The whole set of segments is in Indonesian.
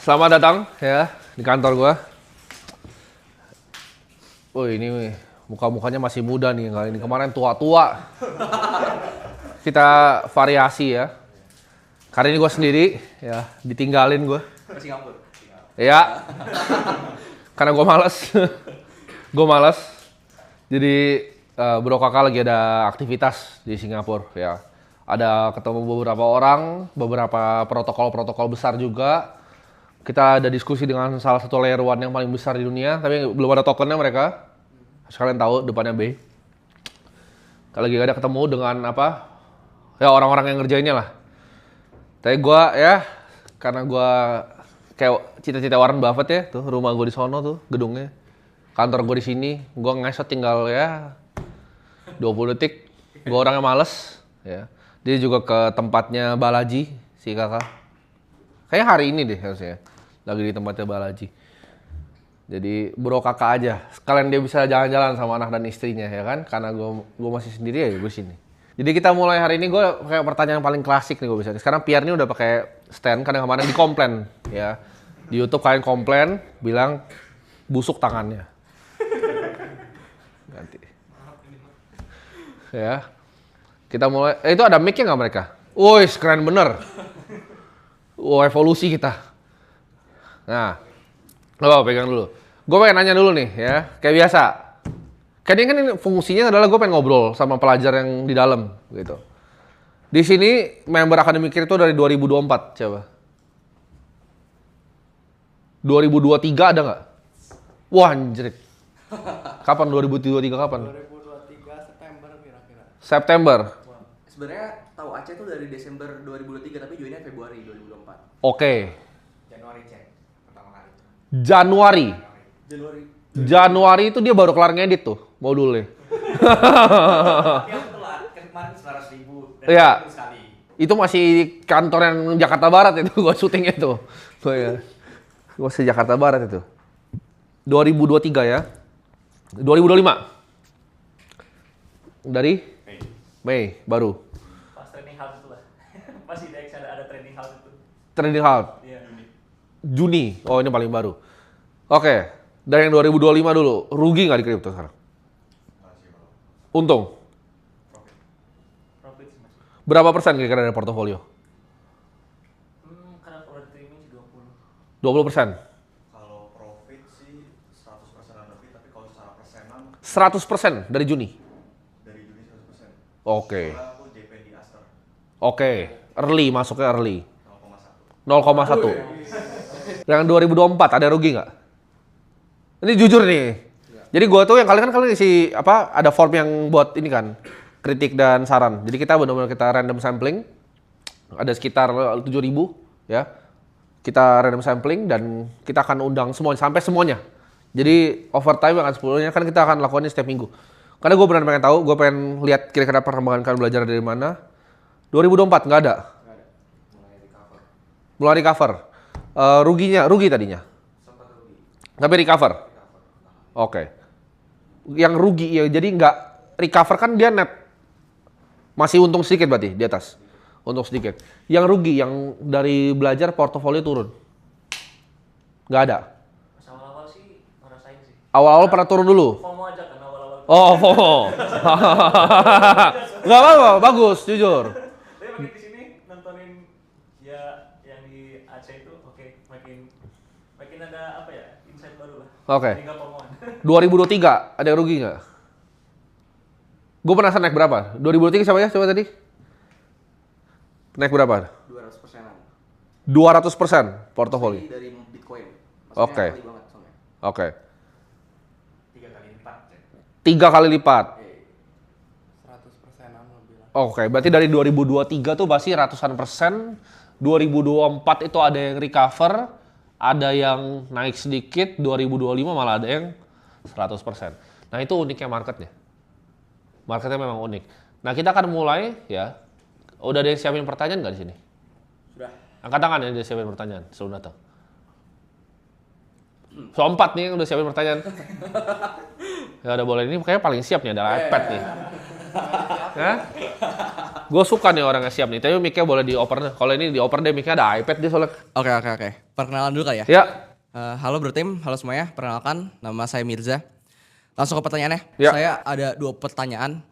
Selamat datang ya di kantor gua. Oh ini muka-mukanya masih muda nih kali ini. Kemarin tua-tua. Kita variasi ya. Kali ini gua sendiri ya, ditinggalin gua. Ke Singapura. Ya. Karena gua malas. Gua malas. Jadi Bro Kakak lagi ada aktivitas di Singapura ya. Ada ketemu beberapa orang, beberapa protokol-protokol besar juga. Kita ada diskusi dengan salah satu layer one yang paling besar di dunia, tapi belum ada tokennya mereka. Sekalian tahu depannya B. Kalau lagi ada ketemu dengan apa? Ya orang-orang yang ngerjainnya lah. Tapi gua ya, karena gua kayak cita-cita Warren Buffett ya, tuh rumah gua di sono tuh gedungnya. Kantor gua di sini, gua ngesot tinggal ya 20 detik. Gua orangnya males ya. Dia juga ke tempatnya Balaji si kakak. Kayaknya hari ini deh harusnya. Lagi di tempatnya Balaji. Jadi bro kakak aja. Sekalian dia bisa jalan-jalan sama anak dan istrinya ya kan. Karena gue masih sendiri ya gue sini. Jadi kita mulai hari ini gue kayak pertanyaan paling klasik nih gue bisa. Sekarang Pierre ini udah pakai stand. Karena kemarin dikomplain ya. Di YouTube kalian komplain bilang busuk tangannya. Ganti. Ya. Kita mulai. Itu ada mic-nya nggak mereka? Woi, keren bener. Evolusi kita. Nah, lo pegang dulu. Gue pengen nanya dulu nih ya, kayak biasa. Kayaknya kan ini fungsinya adalah gue pengen ngobrol sama pelajar yang di dalam gitu. Di sini member akademik itu dari 2024, coba. 2023 ada nggak? Wah anjir. Kapan 2023 kapan? 2023 September kira-kira. September. Sebenarnya tahu Aceh tuh dari Desember 2023 tapi joinnya Februari 2024. Oke. Januari cek pertama kali. Januari. Januari itu dia baru kelar ngedit tuh modulnya. Yang telat kan kemarin 100.000 dan Iya. sekali. Itu masih kantor yang Jakarta Barat itu gua syutingnya itu. Oh ya. Gua masih Jakarta Barat itu. 2023 ya. 2025. Dari Mei baru. Pas training house itu lah. Masih ada training house itu. Trending Halt. Iya, Juni. Juni. Oh ini paling baru. Oke. Dari yang 2025 dulu. Rugi nggak di kripto sekarang? Untung. Profit sih masih. Berapa persen kira-kira dari portofolio? Karena kalau di streaming sih 20. 20%. Kalau profit sih 100%-an lebih, tapi kalau secara persenan 100% dari Juni. dari Juni 100%. Oke. Soalnya aku JP di Aster Oke. Early, masuknya early. 0,1. 0,1. Yang 2024 ada rugi nggak? Ini jujur nih. Jadi gua tuh yang kalian isi apa ada form yang buat ini kan kritik dan saran. Jadi kita benar-benar kita random sampling. Ada sekitar 7.000 ya. Kita random sampling dan kita akan undang semuanya sampai semuanya. Jadi overtime akan 10-nya kan kita akan lakukannya setiap minggu. Karena gue benar pengen tahu, gue pengen lihat kira-kira perkembangan kalian belajar dari mana. 2024 nggak ada. Mulai recover. Rugi tadinya. Tapi recover. Oke. Yang rugi ya jadi nggak recover kan dia net. Masih untung sedikit berarti di atas. Untung sedikit. Yang rugi yang dari belajar portofolio turun. Nggak ada. Pas awal-awal sih ngerasain sih. Awal-awal pernah turun dulu. FOMO aja kan awal-awal. Oh, FOMO. Nggak apa-apa, bagus, jujur. Tapi makin di sini nontonin ya yang di Aceh itu oke, makin ada apa ya? Insight baru lah. Oke. Jadi nggak FOMO-an. 2023 ada yang rugi nggak? Gue penasaran naik berapa? 2023 siapa ya? Coba tadi. Naik berapa? 200%-an. 200% portofolio. Dari Bitcoin. Oke. Ahli banget soalnya. Oke. 3 kali lipat. 3 kali lipat. 100%-an lebih lah. Oke, berarti dari 2023 tuh pasti ratusan persen. 2024 itu ada yang recover, ada yang naik sedikit, 2025 malah ada yang 100%. Nah itu uniknya marketnya. Marketnya memang unik. Nah kita akan mulai ya. Udah ada yang siapin pertanyaan nggak di sini? Sudah. Angkat tangan ya, udah siapin pertanyaan sebelum datang. So 4 nih yang udah siapin pertanyaan. Ya udah boleh, ini kayaknya paling siap nih, ada iPad nih. Hah? Gue suka nih orang yang siap nih, tapi mic-nya boleh dioper. Kalau ini dioper deh, mic-nya ada iPad dia soalnya. Oke. perkenalan dulu kali ya. Ya, Halo Bro Tim, halo semuanya. Perkenalkan, nama saya Mirza. Langsung ke pertanyaannya. Ya. Saya ada 2 pertanyaan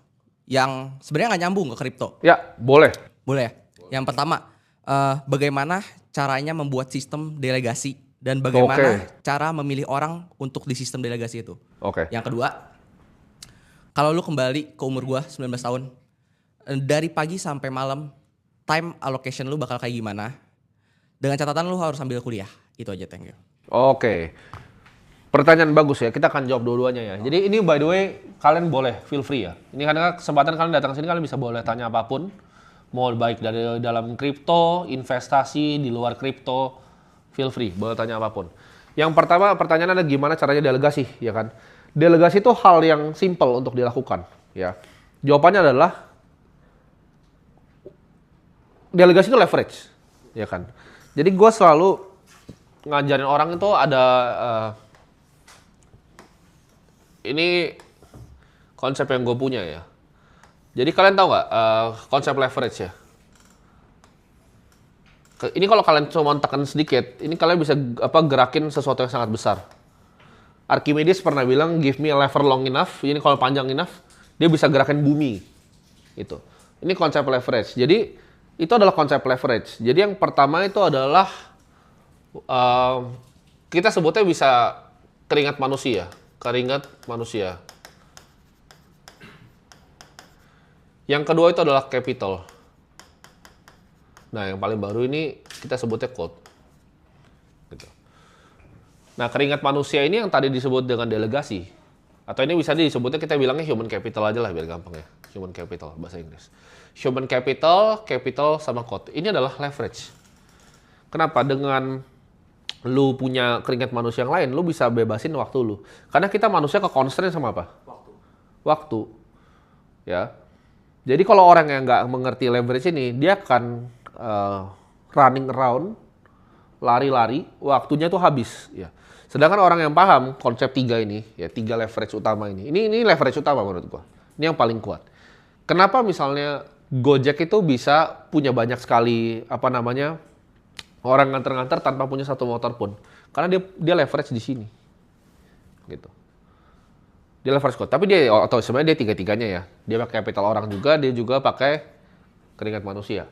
yang sebenarnya nggak nyambung ke kripto. ya boleh. Boleh ya? Yang pertama, bagaimana caranya membuat sistem delegasi dan bagaimana cara memilih orang untuk di sistem delegasi itu? Oke. Yang kedua, kalau lu kembali ke umur gua 19 tahun, dari pagi sampai malam, time allocation lu bakal kayak gimana? Dengan catatan lu harus sambil kuliah. Itu aja, thank you. Oke. Pertanyaan bagus ya. Kita akan jawab dua-duanya ya. Jadi ini by the way kalian boleh feel free ya. Ini karena kesempatan kalian datang sini kalian bisa boleh tanya apapun. Mau baik dari dalam kripto, investasi, di luar kripto, feel free, boleh tanya apapun. Yang pertama pertanyaan adalah gimana caranya delegasi, ya kan? Delegasi itu hal yang simple untuk dilakukan, ya. Jawabannya adalah delegasi itu leverage, ya kan? Jadi gue selalu ngajarin orang itu ada ini konsep yang gue punya ya. Jadi kalian tahu nggak konsep leverage ya? Ini kalau kalian cuma tekan sedikit, ini kalian bisa gerakin sesuatu yang sangat besar. Archimedes pernah bilang, give me a lever long enough. Ini kalau panjang enough, dia bisa gerakin bumi. Itu. Ini konsep leverage. Jadi itu adalah konsep leverage. Jadi yang pertama itu adalah kita sebutnya bisa keringat manusia. Keringat manusia. Yang kedua itu adalah capital. Nah, yang paling baru ini kita sebutnya code. Gitu. Nah, keringat manusia ini yang tadi disebut dengan delegasi. Atau ini bisa disebutnya kita bilangnya human capital aja lah biar gampang ya. Human capital bahasa Inggris. Human capital, capital sama code. Ini adalah leverage. Kenapa? Dengan lu punya keringat manusia yang lain, lu bisa bebasin waktu lu. Karena kita manusia ke constraint sama apa? Waktu. Ya. Jadi kalau orang yang nggak mengerti leverage ini, dia akan running around, lari-lari, waktunya tuh habis. Ya. Sedangkan orang yang paham konsep 3 ini, ya 3 leverage utama ini leverage utama menurut gua. Ini yang paling kuat. Kenapa misalnya Gojek itu bisa punya banyak sekali orang nganter-nganter tanpa punya satu motor pun? Karena dia leverage di sini, gitu. Dia leverage code. Tapi dia atau sebenarnya dia tiga-tiganya ya. Dia pakai capital orang juga, dia juga pakai keringat manusia.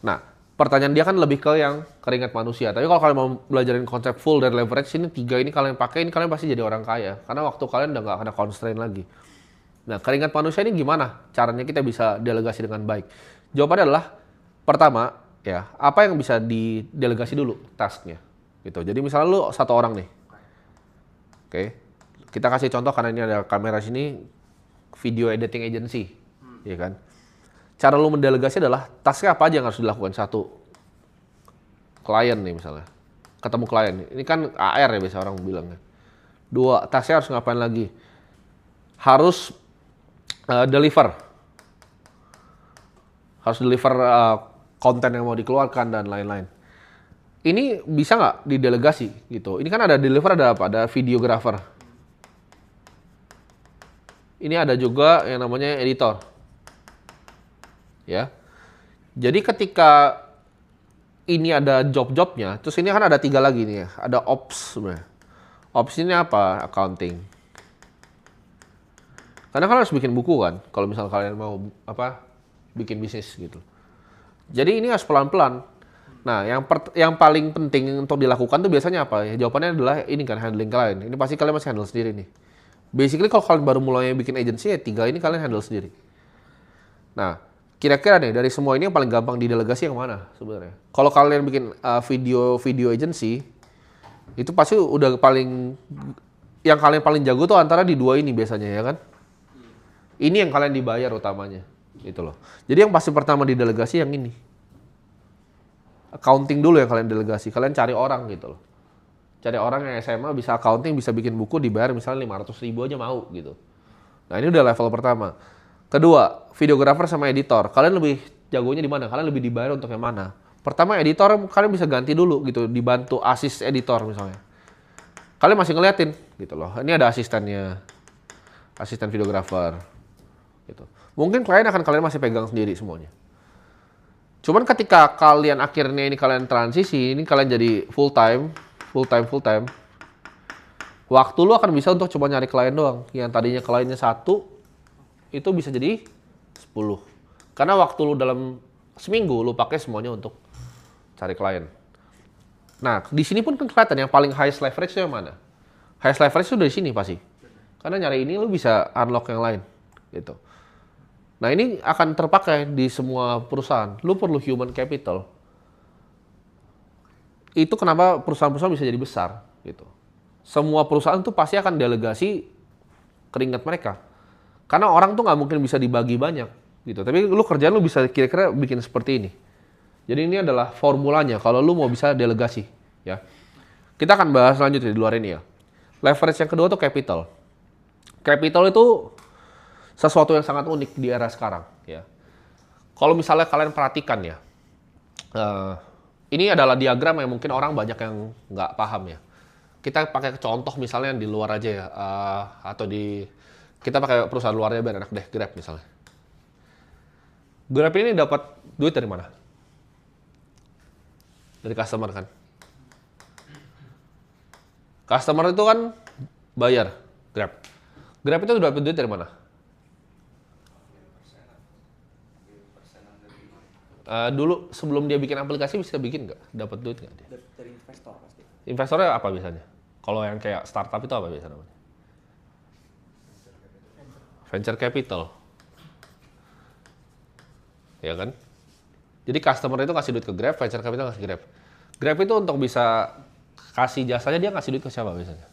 Nah, pertanyaan dia kan lebih ke yang keringat manusia. Tapi kalau kalian mau belajarin konsep full dari leverage, ini 3 ini kalian pakai, ini kalian pasti jadi orang kaya. Karena waktu kalian udah nggak ada constraint lagi. Nah, keringat manusia ini gimana caranya kita bisa delegasi dengan baik? Jawabannya adalah, pertama, ya apa yang bisa didelegasi dulu tasknya. Gitu. Jadi misalnya lu 1 orang nih. Oke. Kita kasih contoh karena ini ada kamera sini, video editing agency, ya kan? Cara lu mendelegasi adalah tasknya apa aja yang harus dilakukan. 1, klien nih misalnya, ketemu klien. Ini kan AR ya biasa orang bilangnya. 2, tasknya harus ngapain lagi? Harus deliver. Harus deliver konten yang mau dikeluarkan dan lain-lain. Ini bisa nggak didelegasi gitu? Ini kan ada deliver, ada apa? Ada videographer. Ini ada juga yang namanya editor. Ya. Jadi ketika ini ada job-jobnya, terus ini kan ada 3 lagi nih ya. Ada ops sebenarnya. Ops ini apa? Accounting. Karena kalian harus bikin buku kan, kalau misal kalian mau bikin bisnis gitu. Jadi ini harus pelan-pelan. Nah, yang paling penting untuk dilakukan tuh biasanya apa? Ya, jawabannya adalah ini kan, handling klien. Ini pasti kalian masih handle sendiri nih. Basically kalau kalian baru mulai bikin agency ya 3 ini kalian handle sendiri. Nah, kira-kira nih dari semua ini yang paling gampang didelegasi yang mana sebenarnya? Kalau kalian bikin video agency, itu pasti udah yang kalian paling jago tuh antara di 2 ini biasanya ya kan? Ini yang kalian dibayar utamanya, gitu loh. Jadi yang pasti pertama didelegasi yang ini. Accounting dulu yang kalian delegasi, kalian cari orang gitu loh. Cari orang yang SMA bisa accounting, bisa bikin buku, dibayar misalnya 500.000 aja mau gitu. Nah ini udah level pertama. Kedua, videographer sama editor. Kalian lebih jagonya di mana? Kalian lebih dibayar untuk yang mana? Pertama editor kalian bisa ganti dulu gitu, dibantu asis editor misalnya. Kalian masih ngeliatin gitu loh. Ini ada asistennya, asisten videographer gitu. Mungkin klien akan kalian masih pegang sendiri semuanya. Cuman ketika kalian akhirnya ini kalian transisi, ini kalian jadi full time, waktu lu akan bisa untuk cuma nyari klien doang. Yang tadinya kliennya 1, itu bisa jadi 10. Karena waktu lu dalam seminggu lu pakai semuanya untuk cari klien. Nah, di sini pun kan kelihatan yang paling highest leverage itu yang mana? Highest leverage itu dari sini pasti. Karena nyari ini lu bisa unlock yang lain gitu. Nah, ini akan terpakai di semua perusahaan. Lu perlu human capital. Itu kenapa perusahaan-perusahaan bisa jadi besar gitu. Semua perusahaan tuh pasti akan delegasi keringat mereka. Karena orang tuh nggak mungkin bisa dibagi banyak gitu. Tapi lu kerjaan lu bisa kira-kira bikin seperti ini. Jadi ini adalah formulanya kalau lu mau bisa delegasi ya. Kita akan bahas lanjut di luar ini ya. Leverage yang kedua tuh capital. Capital itu sesuatu yang sangat unik di era sekarang ya. Kalau misalnya kalian perhatikan ya, ini adalah diagram yang mungkin orang banyak yang nggak paham ya. Kita pakai contoh misalnya di luar aja ya, atau kita pakai perusahaan luarnya biar enak deh, Grab misalnya. Grab ini dapat duit dari mana? Dari customer kan. Customer itu kan bayar Grab. Grab itu dapat duit dari mana? Dulu sebelum dia bikin aplikasi bisa bikin nggak? Dapat duit nggak dia? Dari investor pasti. Investornya apa biasanya? Kalau yang kayak startup itu apa biasanya namanya? Venture capital. Ya kan? Jadi customer itu kasih duit ke Grab, venture capital kasih Grab. Grab itu untuk bisa kasih jasanya dia kasih duit ke siapa biasanya?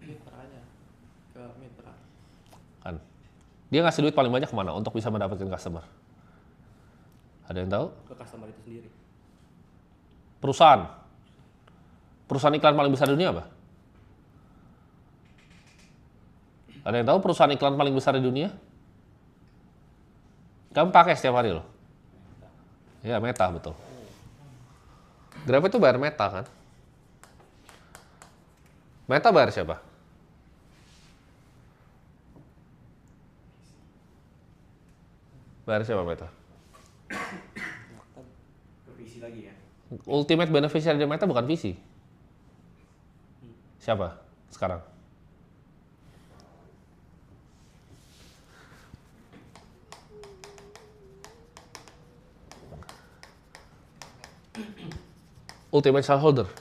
Mitranya, ke mitra. Kan? Dia ngasih duit paling banyak kemana untuk bisa mendapatkan customer? Ada yang tahu? Ke customer itu sendiri. Perusahaan. Perusahaan iklan paling besar di dunia apa? Ada yang tahu perusahaan iklan paling besar di dunia? Kamu pakai setiap hari loh. Ya, Meta betul. Grab itu bayar Meta kan? Meta bayar siapa? Bayar siapa Meta? Ke visi lagi ya. Ultimate beneficiary dari Meta bukan VC. Siapa sekarang? Ultimate shareholder.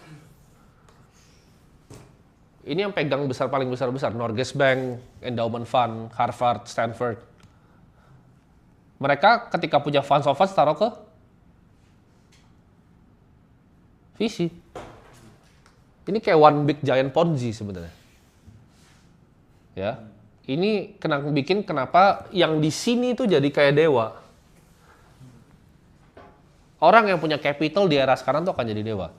Ini yang pegang paling besar, Norges Bank, Endowment Fund, Harvard, Stanford. Mereka ketika punya funds of funds taruh ke VC. Ini kayak one big giant Ponzi sebenarnya. Ya. Ini kenapa yang di sini tuh jadi kayak dewa. Orang yang punya capital di era sekarang tuh akan jadi dewa.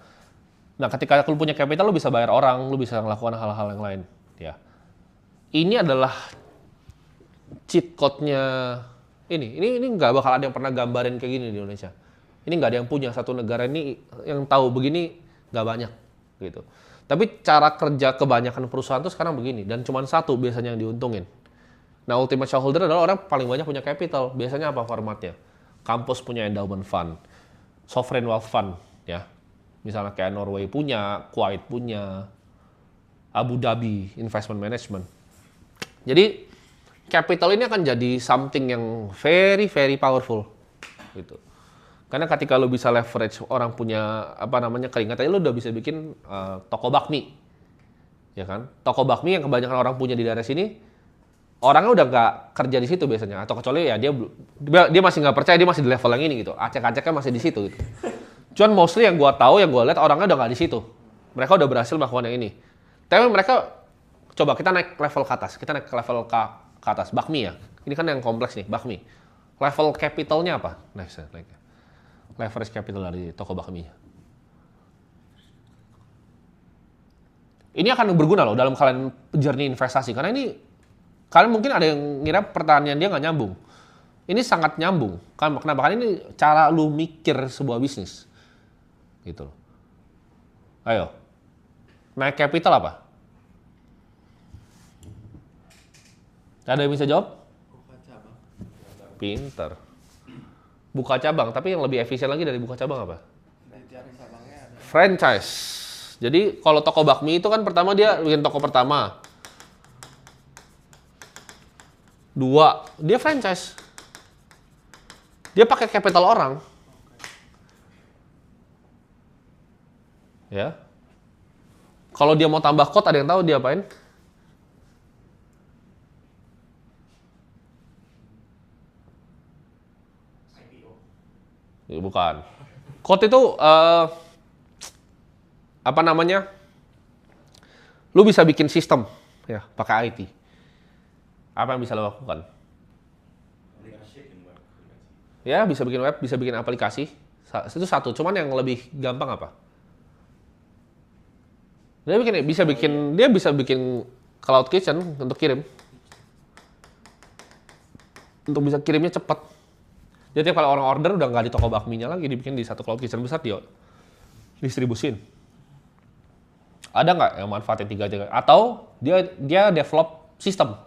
Nah, ketika lu punya capital, lu bisa bayar orang, lu bisa melakukan hal-hal yang lain. Ya. Ini adalah cheat code-nya ini nggak bakal ada yang pernah gambarin kayak gini di Indonesia. Ini nggak ada yang punya, satu negara ini yang tahu begini nggak banyak gitu. Tapi cara kerja kebanyakan perusahaan tuh sekarang begini dan cuma satu biasanya yang diuntungin. Nah, ultimate shareholder adalah orang paling banyak punya capital. Biasanya apa formatnya? Kampus punya endowment fund, sovereign wealth fund, ya. Misalnya kayak Norway punya, Kuwait punya, Abu Dhabi investment management. Jadi capital ini akan jadi something yang very very powerful gitu. Karena ketika lu bisa leverage orang punya keringat aja, lu udah bisa bikin toko bakmi. Ya kan? Toko bakmi yang kebanyakan orang punya di daerah sini, orangnya udah nggak kerja di situ biasanya, atau kecuali ya dia masih nggak percaya, dia masih di level yang ini gitu. Acek-aceknya masih di situ gitu. Cuman mostly yang gua tahu, yang gua lihat orangnya udah nggak di situ. Mereka udah berhasil melakukan yang ini. Tapi mereka coba kita naik level ke atas, kita naik ke level ke atas bakmi ya. Ini kan yang kompleks nih, bakmi. Level capitalnya apa? Next. Leverage capital dari toko bakminya. Ini akan berguna loh dalam kalian journey investasi. Karena ini, kalian mungkin ada yang ngira pertanyaan dia nggak nyambung. Ini sangat nyambung. Kenapa? Karena ini cara lu mikir sebuah bisnis. Gitu loh. Ayo. Naik capital apa? Ada yang bisa jawab? Buka cabang. Pinter. Buka cabang, tapi yang lebih efisien lagi dari buka cabang apa? Franchise. Jadi kalau toko bakmi itu kan pertama dia bikin toko pertama. 2, dia franchise. Dia pakai capital orang. Ya. Kalau dia mau tambah code, ada yang tahu dia apain? Ya, bukan. Code itu apa namanya? Lu bisa bikin sistem ya, pakai IT. Apa yang bisa lo lakukan? Ya, bisa bikin web, bisa bikin aplikasi. Itu satu. Cuman yang lebih gampang apa? Dia bisa bikin cloud kitchen untuk kirim. Untuk bisa kirimnya cepat. Jadi kalau orang order udah nggak di toko bakminya lagi, dibikin di satu cloud kitchen besar, dia distribusin. Ada nggak yang manfaatin 3 atau dia develop sistem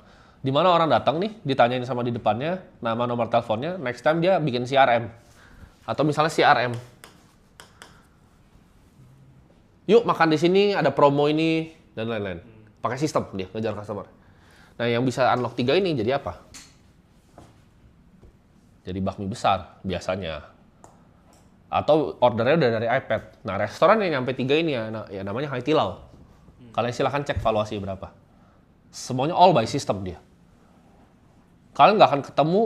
di mana orang datang nih ditanyain sama di depannya nama nomor teleponnya, next time dia bikin CRM atau misalnya CRM. Yuk makan di sini, ada promo ini dan lain-lain. Pakai sistem dia ngejar customer. Nah, yang bisa unlock 3 ini jadi apa? Jadi bakmi besar biasanya. Atau ordernya udah dari iPad. Nah, restoran yang nyampe 3 ini ya namanya Hai Tilau. Kalian silahkan cek valuasi berapa. Semuanya all by system dia. Kalian nggak akan ketemu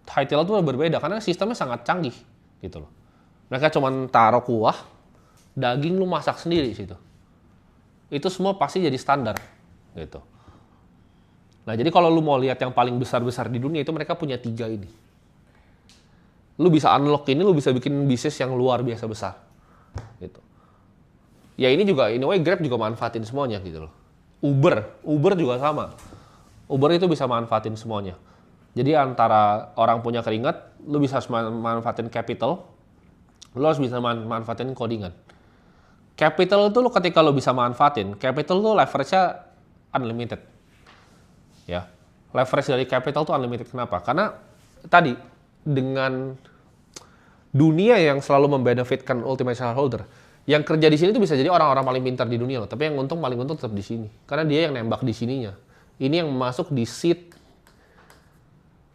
Hai Tilau itu berbeda karena sistemnya sangat canggih gitu loh. Mereka cuma taruh kuah, daging lu masak sendiri di situ. Itu semua pasti jadi standar gitu. Nah, jadi kalau lu mau lihat yang paling besar-besar di dunia itu mereka punya 3 ini. Lu bisa unlock ini, lu bisa bikin bisnis yang luar biasa besar. Gitu. Ya ini juga, in a way Grab juga manfaatin semuanya gitu loh. Uber juga sama. Uber itu bisa manfaatin semuanya. Jadi antara orang punya keringat, lu bisa manfaatin capital, lu harus bisa manfaatin codingan. Capital itu lu ketika lu bisa manfaatin, capital tuh leverage-nya unlimited. Ya. Leverage dari capital tuh unlimited. Kenapa? Karena tadi dengan dunia yang selalu membenefitkan ultimate shareholder, yang kerja di sini tuh bisa jadi orang-orang paling pintar di dunia loh, tapi yang paling untung tetap di sini. Karena dia yang nembak di sininya. Ini yang masuk di seed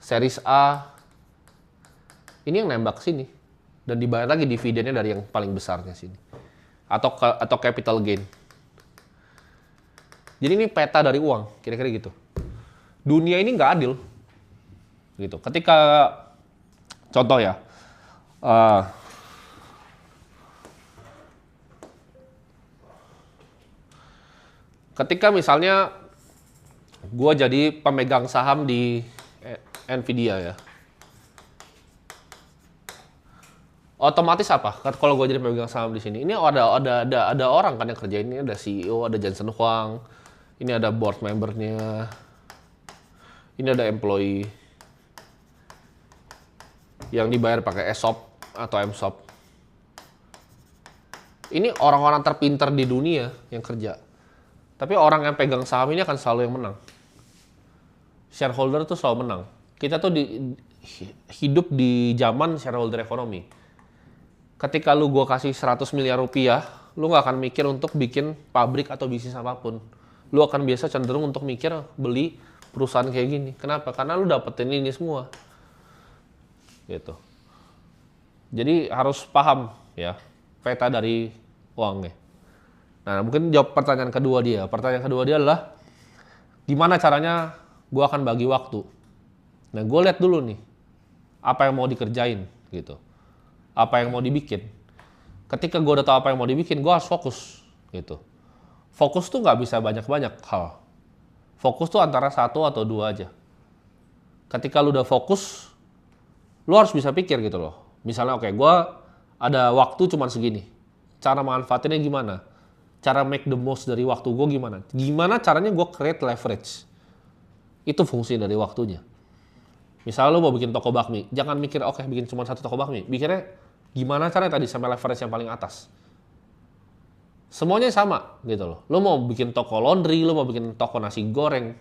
series A. Ini yang nembak sini dan dibayar lagi dividennya dari yang paling besarnya sini. Atau capital gain. Jadi ini peta dari uang, kira-kira gitu. Dunia ini nggak adil. Gitu. Ketika contoh ya, ketika misalnya gue jadi pemegang saham di Nvidia ya, otomatis apa? Kalau gue jadi pemegang saham di sini, ini ada orang kan yang kerja ini, ada CEO, ada Jensen Huang, ini ada board membernya, ini ada employee yang dibayar pakai ESOP atau MSOP. Ini orang-orang terpintar di dunia yang kerja. Tapi orang yang pegang saham ini akan selalu yang menang. Shareholder tuh selalu menang. Kita tuh hidup di zaman shareholder economy. Ketika lu gua kasih 100 miliar rupiah, lu nggak akan mikir untuk bikin pabrik atau bisnis apapun. Lu akan biasa cenderung untuk mikir beli perusahaan kayak gini. Kenapa? Karena lu dapetin ini semua. Gitu. Jadi harus paham ya peta dari uangnya. Nah, mungkin jawab pertanyaan kedua dia. Pertanyaan kedua dia adalah gimana caranya gue akan bagi waktu. Nah, gue lihat dulu nih apa yang mau dikerjain gitu. Apa yang mau dibikin. Ketika gue udah tahu apa yang mau dibikin, gue harus fokus gitu. Fokus tuh nggak bisa banyak-banyak hal. Fokus tuh antara 1 atau 2 aja. Ketika lu udah fokus, lu harus bisa pikir gitu loh. Misalnya oke, gue ada waktu cuma segini. Cara manfaatinnya gimana? Cara make the most dari waktu gue gimana? Gimana caranya gue create leverage? Itu fungsi dari waktunya. Misalnya lu mau bikin toko bakmi, jangan mikir oke bikin cuma 1 toko bakmi. Pikirnya gimana caranya tadi sampai leverage yang paling atas. Semuanya sama gitu loh. Lu mau bikin toko laundry, lu mau bikin toko nasi goreng,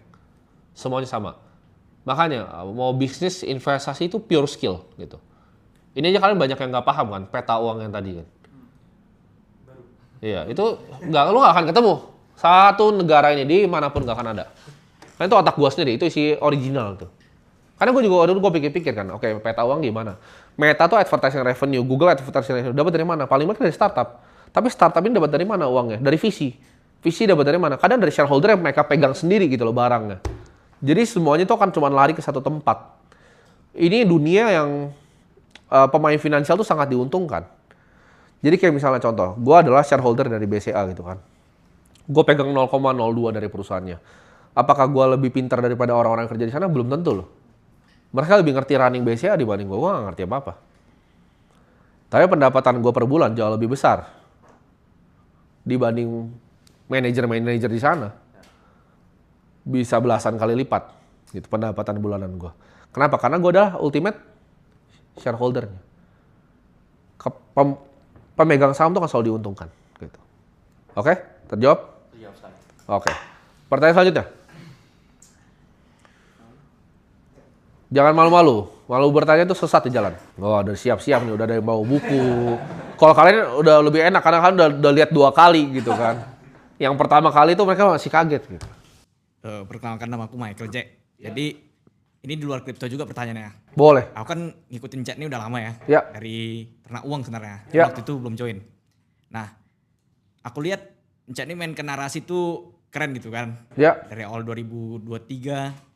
semuanya sama. Makanya mau bisnis investasi itu pure skill gitu. Ini aja kalian banyak yang nggak paham kan peta uang yang tadi kan. Iya itu lu nggak akan ketemu satu negara ini di manapun nggak akan ada. Kan itu otak gua sendiri, itu isi original tuh. Karena gue juga dulu gue pikir-pikir kan, oke peta uang gimana? Meta tuh advertising revenue, Google advertising revenue, dapat dari mana? Paling banyak dari startup. Tapi startup ini dapat dari mana uangnya? Dari visi. Visi dapat dari mana? Kadang dari shareholder yang mereka pegang sendiri gitu loh barangnya. Jadi semuanya itu akan cuma lari ke satu tempat. Ini dunia yang pemain finansial tuh sangat diuntungkan. Jadi kayak misalnya contoh, gue adalah shareholder dari BCA gitu kan. Gue pegang 0,02 dari perusahaannya. Apakah gue lebih pintar daripada orang-orang yang kerja di sana? Belum tentu loh. Mereka lebih ngerti running BCA dibanding gue gak ngerti apa-apa. Tapi pendapatan gue per bulan jauh lebih besar dibanding manajer-manajer di sana. Bisa belasan kali lipat gitu pendapatan bulanan gue. Kenapa? Karena gue adalah ultimate shareholder-nya. Pemegang saham tuh kan selalu diuntungkan. Gitu. Oke? Terjawab? Terjawab sekali. Oke. Pertanyaan selanjutnya. Jangan malu-malu. Malu bertanya itu sesat di jalan. Oh, udah siap-siap nih, udah ada yang bawa buku. Kalau kalian udah lebih enak karena kalian udah lihat 2 kali gitu kan. Yang pertama kali itu mereka masih kaget gitu. Perkenalkan, nama aku Michael Jack. Jadi ini di luar kripto juga pertanyaannya. Boleh. Aku kan ngikutin chat ini udah lama ya. Ya. Dari Ternak Uang sebenarnya. Ya. Waktu itu belum join. Nah, aku lihat chat ini main ke narasi tuh keren gitu kan. Ya. Dari awal 2023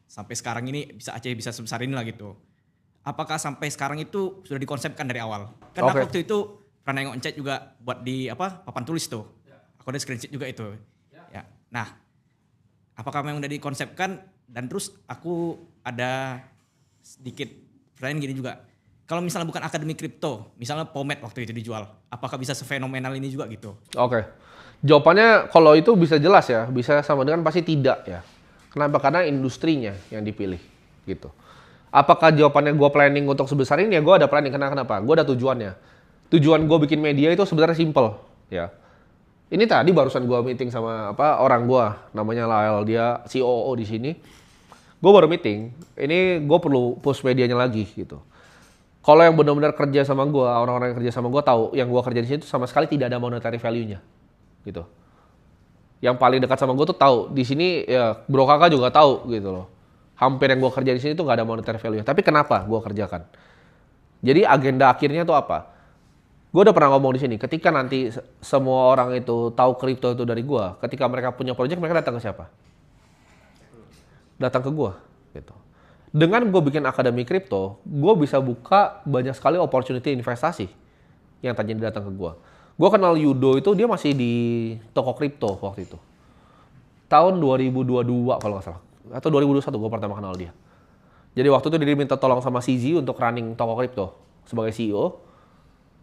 sampai sekarang ini Aceh bisa sebesar ini lah gitu. Apakah sampai sekarang itu sudah dikonsepkan dari awal? Kan aku waktu itu pernah nengok chat juga buat di papan tulis tuh. Aku ada screenshot juga itu. Ya. Nah, apakah memang udah dikonsepkan? Dan terus aku ada sedikit pertanyaan gini juga. Kalau misalnya bukan akademi kripto, misalnya Pomet waktu itu dijual, apakah bisa sefenomenal ini juga gitu? Oke. Jawabannya kalau itu bisa jelas ya, bisa sama dengan pasti tidak ya. Kenapa? Karena industrinya yang dipilih gitu. Apakah jawabannya gue planning untuk sebesar ini? Ya gue ada planning. Kenapa? Gue ada tujuannya. Tujuan gue bikin media itu sebenarnya simple ya. Ini tadi barusan gue meeting sama orang gue, namanya Lael, dia COO di sini. Gue baru meeting, ini gue perlu push medianya lagi gitu. Kalau yang benar-benar kerja sama gue, orang-orang yang kerja sama gue tahu, yang gue kerja di sini itu sama sekali tidak ada monetary value-nya gitu. Yang paling dekat sama gue tuh tahu di sini ya Bro Kakak juga tahu gitu loh. Hampir yang gue kerja di sini tuh nggak ada monetary value. Tapi kenapa gue kerjakan? Jadi agenda akhirnya tuh apa? Gue udah pernah ngomong di sini. Ketika nanti semua orang itu tahu kripto itu dari gue, ketika mereka punya project mereka datang ke siapa? Datang ke gue. Gitu. Dengan gue bikin akademi kripto, gue bisa buka banyak sekali opportunity investasi yang tadinya datang ke gue. Gue kenal Yudo itu dia masih di toko kripto waktu itu. Tahun 2022 kalau nggak salah. Atau 2021 gue pertama kenal dia. Jadi waktu itu dia minta tolong sama CZ untuk running toko kripto sebagai CEO.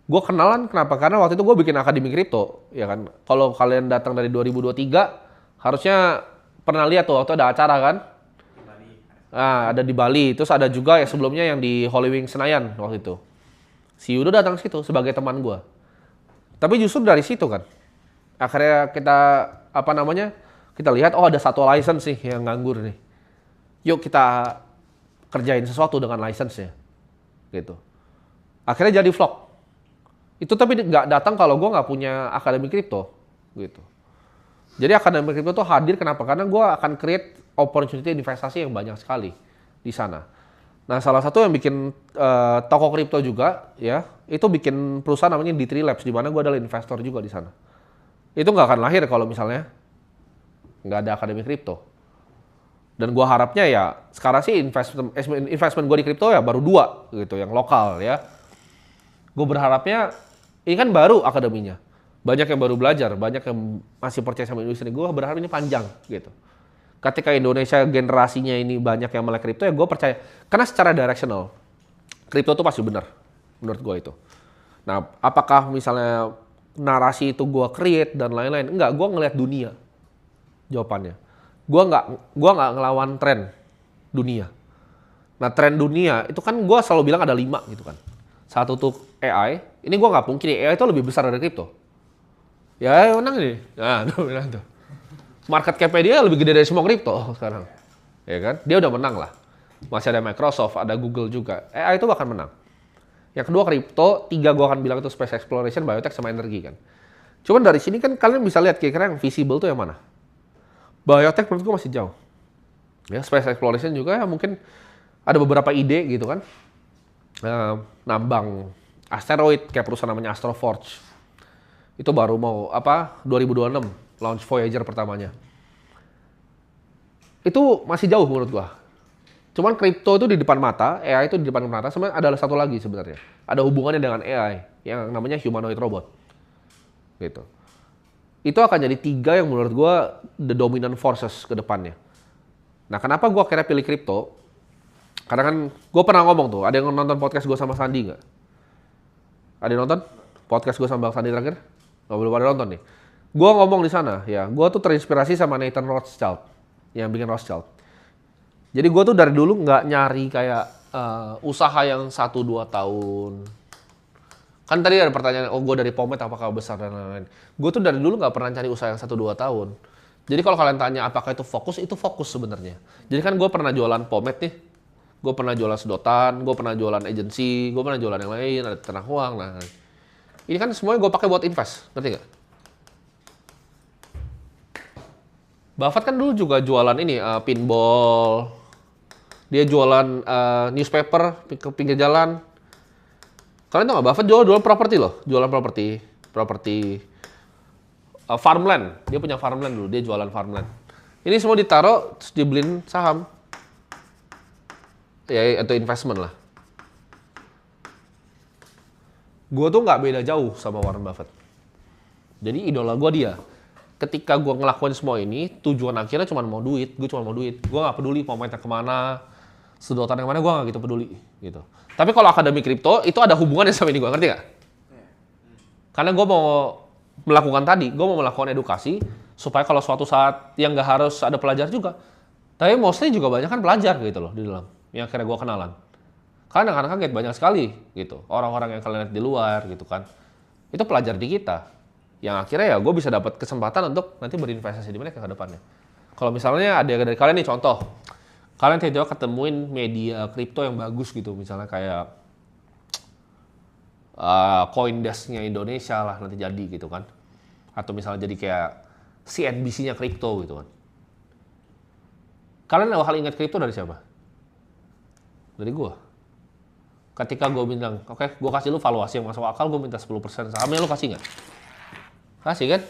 Gue kenalan kenapa? Karena waktu itu gue bikin akademi kripto. Ya kan? Kalau kalian datang dari 2023, harusnya pernah lihat tuh waktu ada acara kan? Nah, ada di Bali. Terus ada juga ya sebelumnya yang di Holy Wing Senayan waktu itu. Si Yudo datang situ sebagai teman gue. Tapi justru dari situ kan, akhirnya kita kita lihat ada satu license nih yang nganggur nih. Yuk kita kerjain sesuatu dengan license-nya, gitu. Akhirnya jadi vlog. Itu tapi nggak datang kalau gue nggak punya akademi kripto, gitu. Jadi akademi kripto tuh hadir kenapa? Karena gue akan create opportunity investasi yang banyak sekali di sana. Nah, salah satu yang bikin toko kripto juga ya, itu bikin perusahaan namanya D3 Labs di mana gue adalah investor juga di sana. Itu nggak akan lahir kalau misalnya nggak ada akademi kripto. Dan gue harapnya ya sekarang sih investment gue di kripto ya baru 2 gitu yang lokal ya. Gue berharapnya ini kan baru akademinya. Banyak yang baru belajar, banyak yang masih percaya sama industri. Gue berharap ini panjang gitu. Ketika Indonesia generasinya ini banyak yang melek kripto ya gue percaya. Karena secara directional, kripto tuh pasti benar menurut gue itu. Nah apakah misalnya narasi itu gue create dan lain-lain? Enggak, gue ngelihat dunia jawabannya. Gue nggak ngelawan tren dunia. Nah tren dunia itu kan gue selalu bilang ada 5 gitu kan. Satu tuh AI, ini gue nggak pungkiri AI itu lebih besar dari kripto. Ya menang nih, nah tuh menang tuh. Market cap dia lebih gede dari semua kripto sekarang, ya kan? Dia udah menang lah. masih ada Microsoft, ada Google juga. AI itu akan menang. Yang kedua kripto, 3 gue akan bilang itu space exploration, biotech sama energi kan. Cuman dari sini kan kalian bisa lihat kira-kira yang visible tuh yang mana. Biotech menurut gue masih jauh. Ya, space exploration juga ya mungkin ada beberapa ide gitu kan. Nambang asteroid kayak perusahaan namanya Astroforge. Itu baru mau 2026 launch Voyager pertamanya. Itu masih jauh menurut gua. Cuman kripto itu di depan mata, AI itu di depan mata, sebenarnya ada satu lagi sebenarnya. Ada hubungannya dengan AI yang namanya humanoid robot. Gitu. Itu akan jadi 3 yang menurut gua the dominant forces ke depannya. Nah, kenapa gua akhirnya pilih kripto? Karena kan gua pernah ngomong tuh, ada yang nonton podcast gua sama Sandi nggak? Ada yang nonton podcast gua sama Bang Sandi terakhir? Nggak, belum ada nonton nih. Gua ngomong di sana, ya, gua tuh terinspirasi sama Nathan Rothschild yang bikin Rothschild. Jadi gue tuh dari dulu nggak nyari kayak usaha yang 1-2 tahun. Kan tadi ada pertanyaan, gue dari Pomed apakah besar dan lain-lain. Gue tuh dari dulu nggak pernah cari usaha yang 1-2 tahun. Jadi kalau kalian tanya apakah itu fokus sebenarnya. Jadi kan gue pernah jualan Pomed nih. Gue pernah jualan sedotan, gue pernah jualan agensi, gue pernah jualan yang lain, ada ternak uang. Nah, ini kan semuanya gue pakai buat invest, ngerti nggak? Buffett kan dulu juga jualan ini, pinball. Dia jualan newspaper ke pinggir jalan. Kalian tahu nggak, Buffett jualan properti loh. Jualan properti farmland. Dia punya farmland dulu, dia jualan farmland. Ini semua ditaruh, terus dibeliin saham. Ya, atau investment lah. Gue tuh nggak beda jauh sama Warren Buffett. Jadi idola gue dia. Ketika gue ngelakuin semua ini, tujuan akhirnya cuma mau duit. Gue cuma mau duit. Gue nggak peduli mau main kemana, sedotan yang mana, gue nggak gitu peduli. Gitu. Tapi kalau akademi kripto, itu ada hubungannya sama ini, gue ngerti nggak? Karena gue mau melakukan tadi, gue mau melakukan edukasi, supaya kalau suatu saat yang nggak harus ada pelajar juga. Tapi mostly juga banyak kan pelajar gitu loh di dalam. Yang akhirnya gue kenalan. Karena anak-anak kaget banyak sekali gitu. Orang-orang yang kalian lihat di luar gitu kan. Itu pelajar di kita. Yang akhirnya ya gue bisa dapat kesempatan untuk nanti berinvestasi di mana ke depannya. Kalau misalnya ada dari kalian nih contoh, kalian tiba-tiba ketemuin media kripto yang bagus gitu, misalnya kayak Coindesk-nya Indonesia lah nanti jadi gitu kan, atau misalnya jadi kayak CNBC-nya kripto gitu kan. Kalian bakal ingat kripto dari siapa? Dari gue. Ketika gue bilang, oke, gue kasih lu valuasi yang masuk akal, gue minta 10% sahamnya, lu kasih nggak? Kasih kan?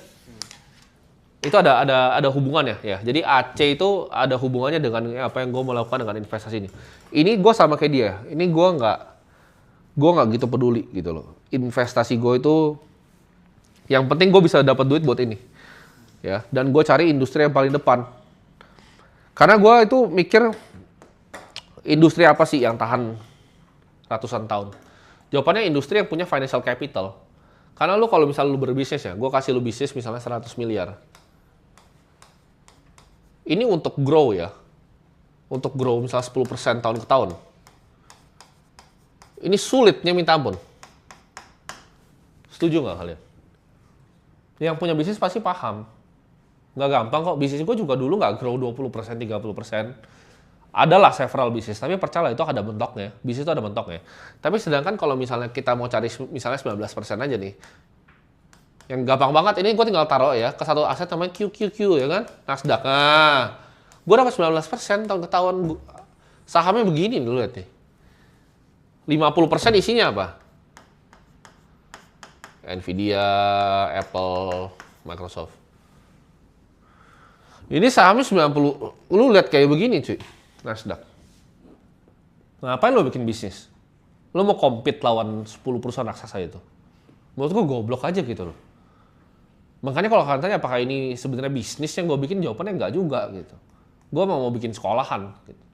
Itu ada hubungannya ya. Jadi AC itu ada hubungannya dengan apa yang gue mau lakukan dengan investasi ini. Ini gue sama kayak dia. Ini gue nggak gitu peduli gitu loh. Investasi gue itu yang penting gue bisa dapat duit buat ini. Ya, dan gue cari industri yang paling depan. Karena gue itu mikir industri apa sih yang tahan ratusan tahun? Jawabannya industri yang punya financial capital. Karena lu kalau misalnya lu berbisnis ya, gue kasih lu bisnis misalnya 100 miliar. Ini untuk grow ya. Untuk grow misalnya 10% tahun ke tahun. Ini sulitnya minta ampun. Setuju nggak kalian? Yang punya bisnis pasti paham. Nggak gampang kok. Bisnis gue juga dulu nggak grow 20%, 30%. Adalah several bisnis, tapi percaya itu ada mentoknya. Bisnis itu ada mentoknya. Tapi sedangkan kalau misalnya kita mau cari misalnya 19% aja nih. Yang gampang banget, ini gue tinggal taruh ya ke satu aset namanya QQQ ya kan, Nasdaq. Nah, gue dapat 19% tahun ke tahun. Sahamnya begini dulu lihat nih. 50% isinya apa? Nvidia, Apple, Microsoft. Ini sahamnya 90, lu lihat kayak begini cuy, Nasdaq. Ngapain lo bikin bisnis? Lo mau compete lawan 10 perusahaan raksasa itu? Menurut gue goblok aja gitu loh. Makanya kalau kalian tanya apakah ini sebenarnya bisnis yang gue bikin, jawabannya enggak juga gitu. Gue mau bikin sekolahan gitu.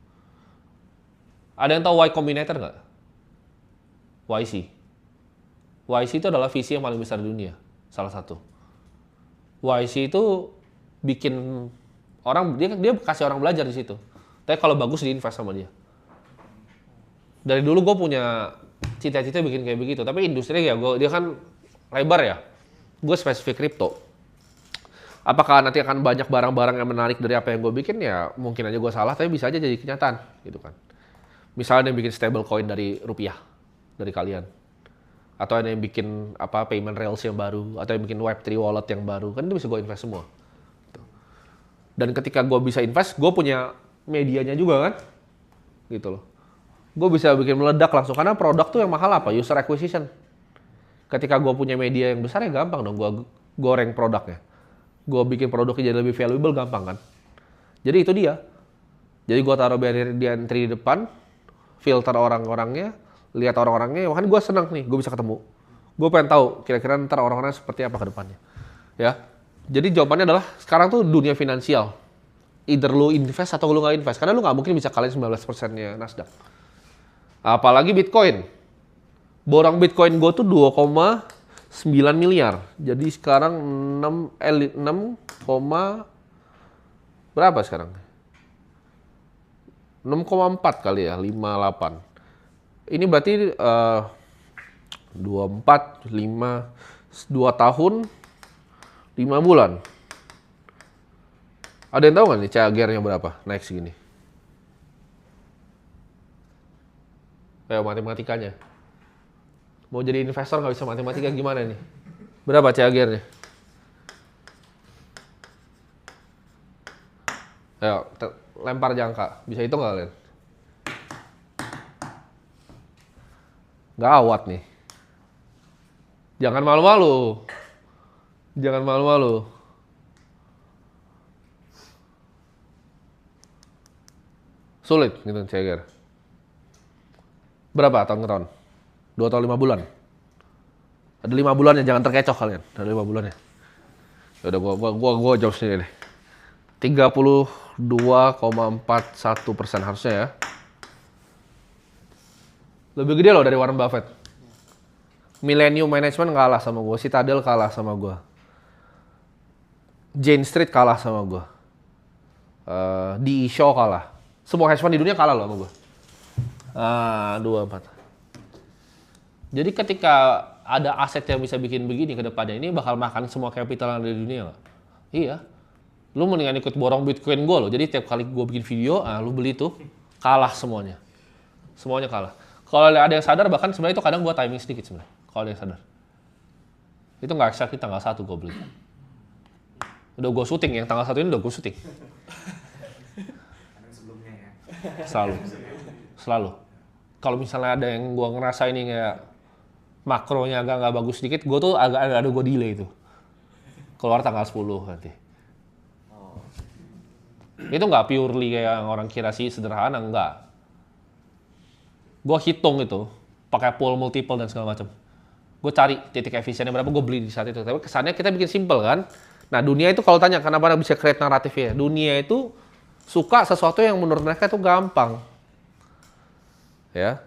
Ada yang tahu Y Combinator nggak? YC. YC itu adalah visi yang paling besar di dunia, salah satu. YC itu bikin orang, dia kasih orang belajar di situ. Tapi kalau bagus diinvest sama dia. Dari dulu gue punya cita-cita bikin kayak begitu, tapi industri ya dia kan lebar ya. Gue spesifik kripto. Apakah nanti akan banyak barang-barang yang menarik dari apa yang gue bikin? Ya mungkin aja gue salah, tapi bisa aja jadi kenyataan gitu kan. Misalnya yang bikin stable coin dari rupiah, dari kalian. Atau ada yang bikin payment rails yang baru, atau yang bikin Web3 wallet yang baru, kan itu bisa gue invest semua. Dan ketika gue bisa invest, gue punya medianya juga kan, gitu loh. Gue bisa bikin meledak langsung, karena produk tuh yang mahal apa? User acquisition. Ketika gue punya media yang besar ya gampang dong, gue goreng produknya. Gue bikin produknya jadi lebih valuable, gampang kan. Jadi itu dia. Jadi gue taruh barrier di entry di depan, filter orang-orangnya, lihat orang-orangnya, kan gue senang nih, gue bisa ketemu. Gue pengen tahu kira-kira ntar orang-orangnya seperti apa ke depannya. Ya. Jadi jawabannya adalah sekarang tuh dunia finansial. Either lu invest atau lu nggak invest. Karena lu nggak mungkin bisa kalahin 19%-nya Nasdaq. Apalagi Bitcoin. Borong Bitcoin gue tuh 2,9 miliar. Jadi sekarang 6, berapa sekarang? 6,4 kali ya, 58. Ini berarti 24, 5, 2 tahun, 5 bulan. Ada yang tahu nggak nih CAGR-nya berapa naik segini? Ayo matematikanya. Mau jadi investor nggak bisa matematika gimana nih? Berapa CAGR-nya? Ayo, lempar jangka. Bisa hitung nggak kalian? Gawat nih. Jangan malu-malu. Jangan malu-malu. Sulit gitu CAGR. Berapa tahun ke tahun? 2 tahun 5 bulan. Ada 5 bulan ya, jangan terkecoh kalian. Ada 5 bulan ya. Udah gua jawab sendiri deh. 32,41% harusnya ya. Lebih gede loh dari Warren Buffett. Millennium Management kalah sama gue, Citadel kalah sama gue, Jane Street kalah sama gue, DE Shaw kalah. Semua hedge fund di dunia kalah loh sama gue. 24. Jadi ketika ada aset yang bisa bikin begini ke depannya, ini bakal makan semua capital yang ada di dunia loh. Iya. Lu mendingan ikut borong Bitcoin gue loh. Jadi tiap kali gue bikin video, lu beli tuh, kalah semuanya. Semuanya kalah. Kalau ada yang sadar, bahkan sebenarnya itu kadang gue timing sedikit sebenarnya. Kalau ada yang sadar. Itu nggak exactly tanggal 1 gue beli. Udah gue syuting, yang tanggal 1 ini udah gue syuting. Sebelumnya ya. Selalu. Kalau misalnya ada yang gue ngerasa ini kayak makronya agak nggak bagus sedikit, gue tuh agak ada gue delay itu. Keluar tanggal 10 nanti. Itu nggak purely kayak yang orang kira sih sederhana, enggak. Gue hitung itu, pakai pool multiple dan segala macam. Gue cari titik efisiennya berapa, gue beli di saat itu. Tapi kesannya kita bikin simple kan. Nah dunia itu kalau tanya kenapa bisa create naratifnya, dunia itu suka sesuatu yang menurut mereka itu gampang. Ya.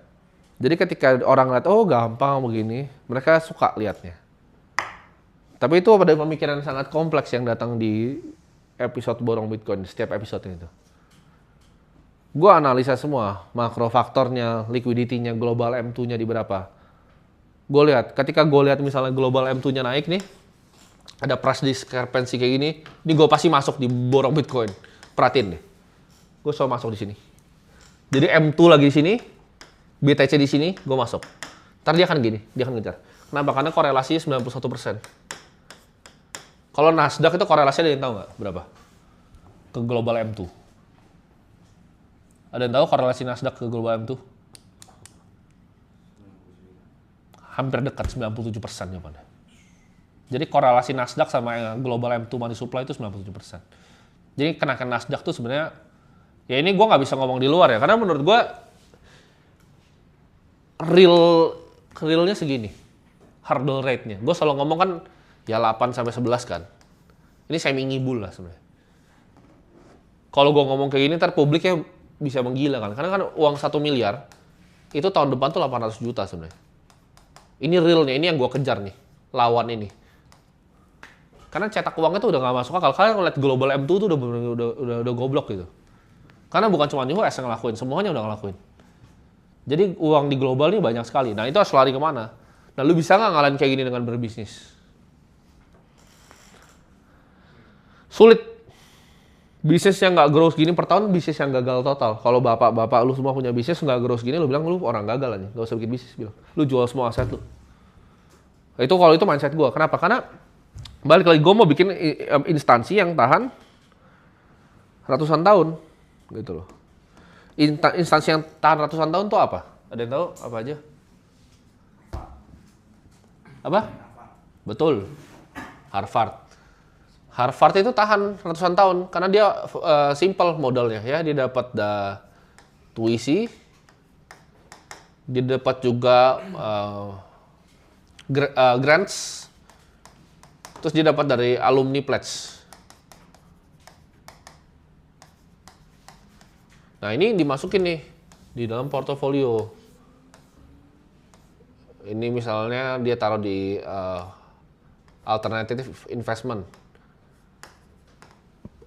Jadi ketika orang lihat, oh gampang begini, mereka suka lihatnya. Tapi itu ada pemikiran sangat kompleks yang datang di episode Borong Bitcoin, setiap episode itu. Gue analisa semua, makro faktornya, liquidity-nya, global M2-nya di berapa. Gue lihat, ketika gue lihat misalnya global M2-nya naik nih, ada price discrepancy kayak gini, ini gue pasti masuk di Borong Bitcoin. Perhatiin deh. Gue selalu masuk di sini. Jadi M2 lagi di sini, BTC di sini, gue masuk. Ntar dia akan gini, dia akan ngejar. Kenapa? Karena korelasinya 91%. Kalau Nasdaq itu korelasinya ada yang tahu nggak berapa? Ke global M2. Ada yang tahu korelasi Nasdaq ke global M2? Hampir dekat, 97% jawabannya. Jadi korelasi Nasdaq sama global M2 money supply itu 97%. Jadi kenaikan Nasdaq tuh sebenarnya, ya ini gue nggak bisa ngomong di luar ya, karena menurut gue realnya segini, hurdle rate-nya. Gue selalu ngomong kan ya 8-11 kan. Ini semi ngibul lah sebenarnya. Kalau gue ngomong kayak gini, ntar publiknya bisa menggila kan. Karena kan uang 1 miliar, itu tahun depan tuh 800 juta sebenarnya. Ini realnya, ini yang gue kejar nih, lawan ini. Karena cetak uangnya tuh udah gak masuk akal. Kalian ngeliat global M2 tuh udah goblok gitu. Karena bukan cuma US yang ngelakuin, semuanya udah ngelakuin. Jadi uang di global ini banyak sekali. Nah itu harus lari kemana? Nah lu bisa nggak ngalahin kayak gini dengan berbisnis? Sulit. bisnis yang nggak growth gini per tahun bisnis yang gagal total. Kalau bapak-bapak lu semua punya bisnis nggak growth gini, lu bilang lu orang gagal aja, nggak usah bikin bisnis bilang. Lu jual semua aset lu. Itu kalau itu mindset gue. Kenapa? Karena balik lagi gue mau bikin instansi yang tahan ratusan tahun, gitu loh. Instansi yang tahan ratusan tahun tuh apa? Ada yang tahu apa aja? Apa? Betul. Harvard. Harvard itu tahan ratusan tahun karena dia simple modalnya ya. Dia dapat tuisi, dia dapat juga grants, terus dia dapat dari alumni pledge. Nah ini dimasukin nih di dalam portofolio. Ini misalnya dia taruh di alternative investment.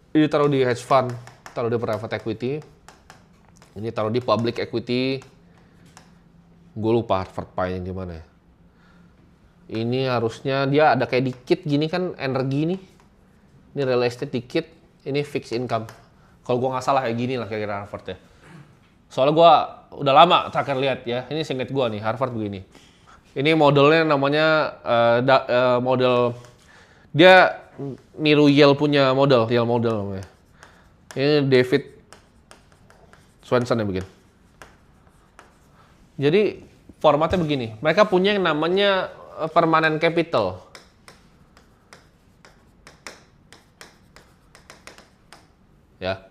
Ini taruh di hedge fund, taruh di private equity, ini taruh di public equity. Gue lupa Harvard Pie yang gimana ya. Ini harusnya dia ada kayak dikit gini kan energi nih. Ini real estate dikit, ini fixed income. Kalau gue nggak salah kayak gini lah kira-kira Harvard ya. Soalnya gue udah lama terakhir lihat ya. Ini seinget gue nih Harvard begini. Ini modelnya namanya model dia niru Yale punya model, Yale model namanya. Ini David Swenson yang bikin. Jadi formatnya begini, mereka punya yang namanya permanent capital. Ya.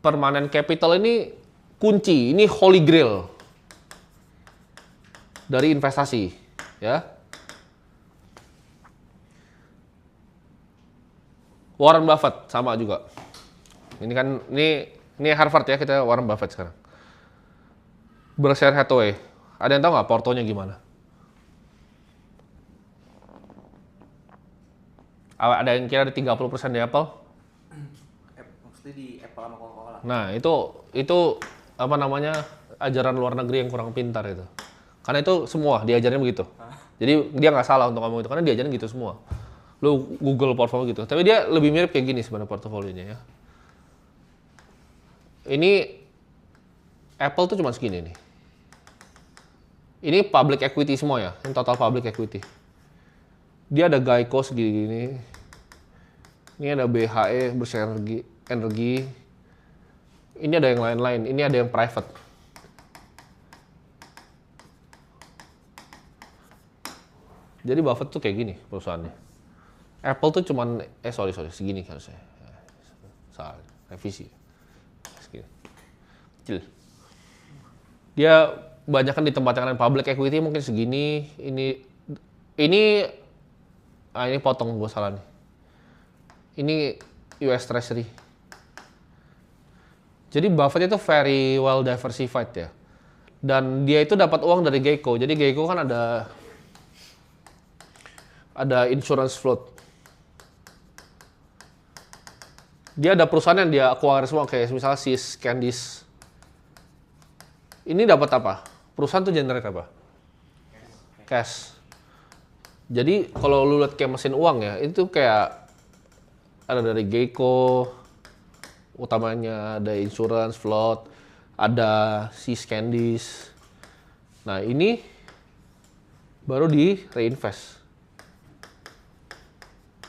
Permanent capital ini kunci, ini holy grail dari investasi, ya. Warren Buffett sama juga. Ini kan ini Harvard ya, kita Warren Buffett sekarang. Berkshire Hathaway. Ada yang tahu nggak portonya gimana? Ada yang kira ada 30% di Apple? Maksudnya di Apple sama Coca-Cola. Nah, itu apa namanya? Ajaran luar negeri yang kurang pintar itu. Karena itu semua diajarin begitu. Jadi dia nggak salah untuk ngomong itu karena diajarin gitu semua. Lu Google portfolio gitu. Tapi dia lebih mirip kayak gini sebenarnya portofolionya ya. Ini Apple tuh cuma segini nih. Ini public equity semua ya, ini total public equity. Dia ada Geico segini. Ini ada BHE, Berkshire Energy. Ini ada yang lain-lain, ini ada yang private. Jadi Buffett tuh kayak gini perusahaannya. Apple tuh cuman, sorry, segini kan saya. Salah, revisi. Segini. Kecil. Dia banyak kan di tempat yang lain, public equity mungkin segini. Ini potong gue salah nih. Ini US Treasury. Jadi Buffett itu very well diversified ya. Dan dia itu dapat uang dari Geico. Jadi Geico kan ada insurance float. Dia ada perusahaan yang dia acquire semua kayak misalnya Seas, Candies. Ini dapat apa? Perusahaan tuh generate apa? Cash. Jadi kalau lu lihat kayak mesin uang ya, itu kayak ada dari Geico, utamanya ada insurance float, ada Seas, Candies. Nah ini baru di reinvest.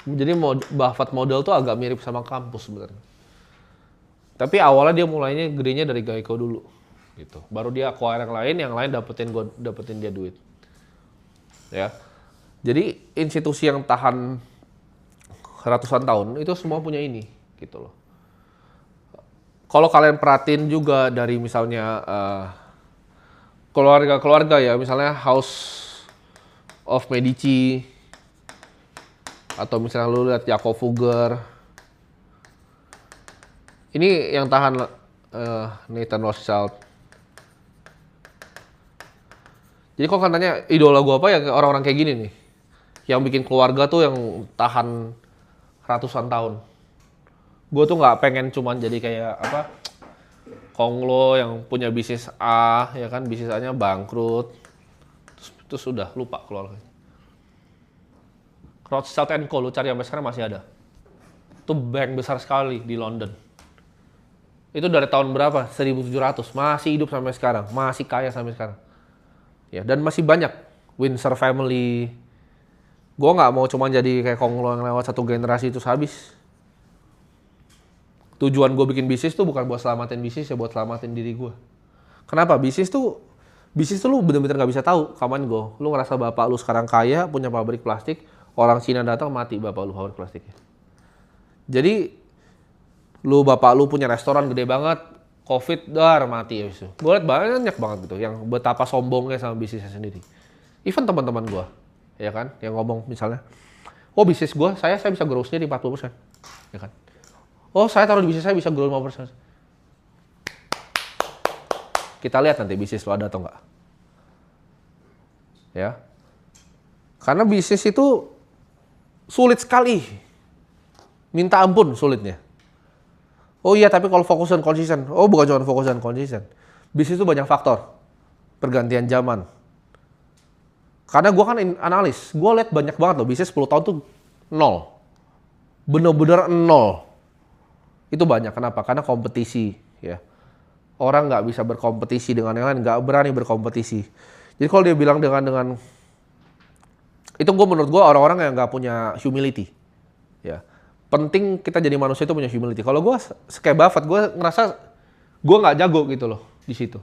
Jadi Buffett model tuh agak mirip sama kampus sebenarnya. Tapi awalnya dia mulainya gedenya dari Geico dulu, gitu. Baru dia acquire yang lain dapetin dia duit. Ya. Jadi institusi yang tahan ratusan tahun itu semua punya ini, gitu loh. Kalau kalian perhatiin juga dari misalnya keluarga-keluarga ya, misalnya House of Medici, atau misalnya lu lihat Jakob Fugger, ini yang tahan Nathan Rothschild. Jadi kok katanya idola gue apa ya orang-orang kayak gini nih, yang bikin keluarga tuh yang tahan ratusan tahun. Gue tuh nggak pengen cuman jadi kayak apa Konglo yang punya bisnis A, ya kan bisnis A-nya bangkrut, terus sudah lupa keluarga. Rothschild & Co lu cari sampai sekarang masih ada. Itu bank besar sekali di London. Itu dari tahun berapa? 1700. Masih hidup sampai sekarang. Masih kaya sampai sekarang. Ya, dan masih banyak. Windsor family. Gue nggak mau cuma jadi kayak Konglo yang lewat satu generasi terus habis. Tujuan gue bikin bisnis tuh bukan buat selamatin bisnis ya, buat selamatin diri gue. Kenapa? Bisnis tuh lu bener-bener nggak bisa tahu kapan go. Lu ngerasa bapak lu sekarang kaya, punya pabrik plastik, orang Cina datang mati bapak lu pabrik plastiknya. Jadi bapak lu punya restoran gede banget, COVID mati ya itu. Gue liat banyak banget gitu yang betapa sombongnya sama bisnisnya sendiri. Even teman-teman gue, ya kan, yang ngomong misalnya, oh bisnis gue, saya bisa grow sendiri 40%, ya kan. Oh saya taruh di bisnis saya bisa grow 5%. Kita lihat nanti bisnis lo ada atau enggak. Ya. Karena bisnis itu sulit sekali. Minta ampun sulitnya. Oh iya, tapi kalau fokus dan konsisten. Oh bukan cuma fokus dan konsisten. Bisnis itu banyak faktor. Pergantian zaman. Karena gue kan analis. Gue lihat banyak banget loh. Bisnis 10 tahun tuh nol. Bener-bener nol. Itu banyak. Kenapa? Karena kompetisi. Ya. Orang nggak bisa berkompetisi dengan yang lain. Nggak berani berkompetisi. Jadi kalau dia bilang dengan itu menurut gue orang-orang yang nggak punya humility. Ya. Penting kita jadi manusia itu punya humility. Kalau gue kayak Buffett, gue ngerasa gue nggak jago gitu loh di situ.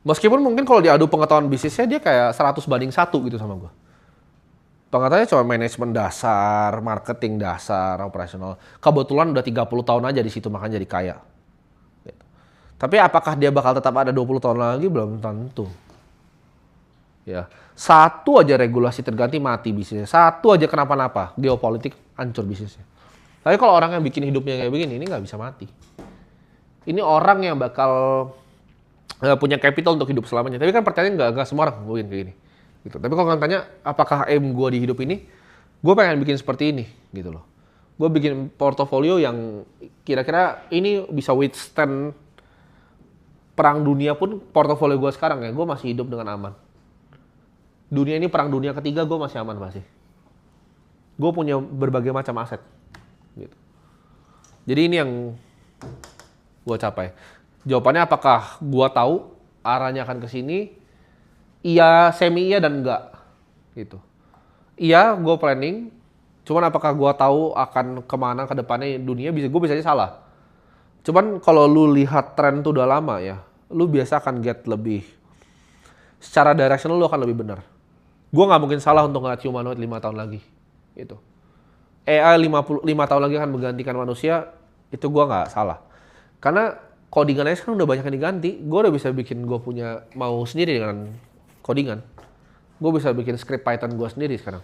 Meskipun mungkin kalau diadu pengetahuan bisnisnya dia kayak 100 banding 1 gitu sama gue. Pengetahuannya cuma manajemen dasar, marketing dasar, operasional. Kebetulan udah 30 tahun aja di situ makanya jadi kaya. Gitu. Tapi apakah dia bakal tetap ada 20 tahun lagi? Belum tentu. Ya. Satu aja regulasi terganti mati bisnisnya. Satu aja kenapa-napa, geopolitik hancur bisnisnya. Tapi kalau orang yang bikin hidupnya kayak begini, ini nggak bisa mati. Ini orang yang bakal punya capital untuk hidup selamanya. Tapi kan pertanyaan nggak semua orang mungkin kayak gini. Gitu. Tapi kalau kalian tanya, apakah aim gue di hidup ini? Gue pengen bikin seperti ini, gitu loh. Gue bikin portofolio yang kira-kira ini bisa withstand perang dunia pun portofolio gue sekarang ya, gue masih hidup dengan aman. Dunia ini perang dunia ketiga gue masih aman pasti. Gue punya berbagai macam aset. Gitu. Jadi ini yang gue capai. Jawabannya apakah gue tahu arahnya akan ke sini? Iya, semi iya dan enggak. Gitu. Iya, gue planning. Cuman apakah gue tahu akan kemana ke depannya dunia? Gue bisa aja salah. Cuman kalau lu lihat tren tuh udah lama ya, lu biasa akan get lebih. Secara direction lu akan lebih benar. Gue nggak mungkin salah untuk ngeliat humanoid 5 tahun lagi. Gitu. AI 5 tahun lagi akan menggantikan manusia, itu gue nggak salah. Karena codingannya sekarang udah banyak yang diganti. Gue udah bisa bikin gue punya mau sendiri dengan codingan. Gue bisa bikin script Python gue sendiri sekarang.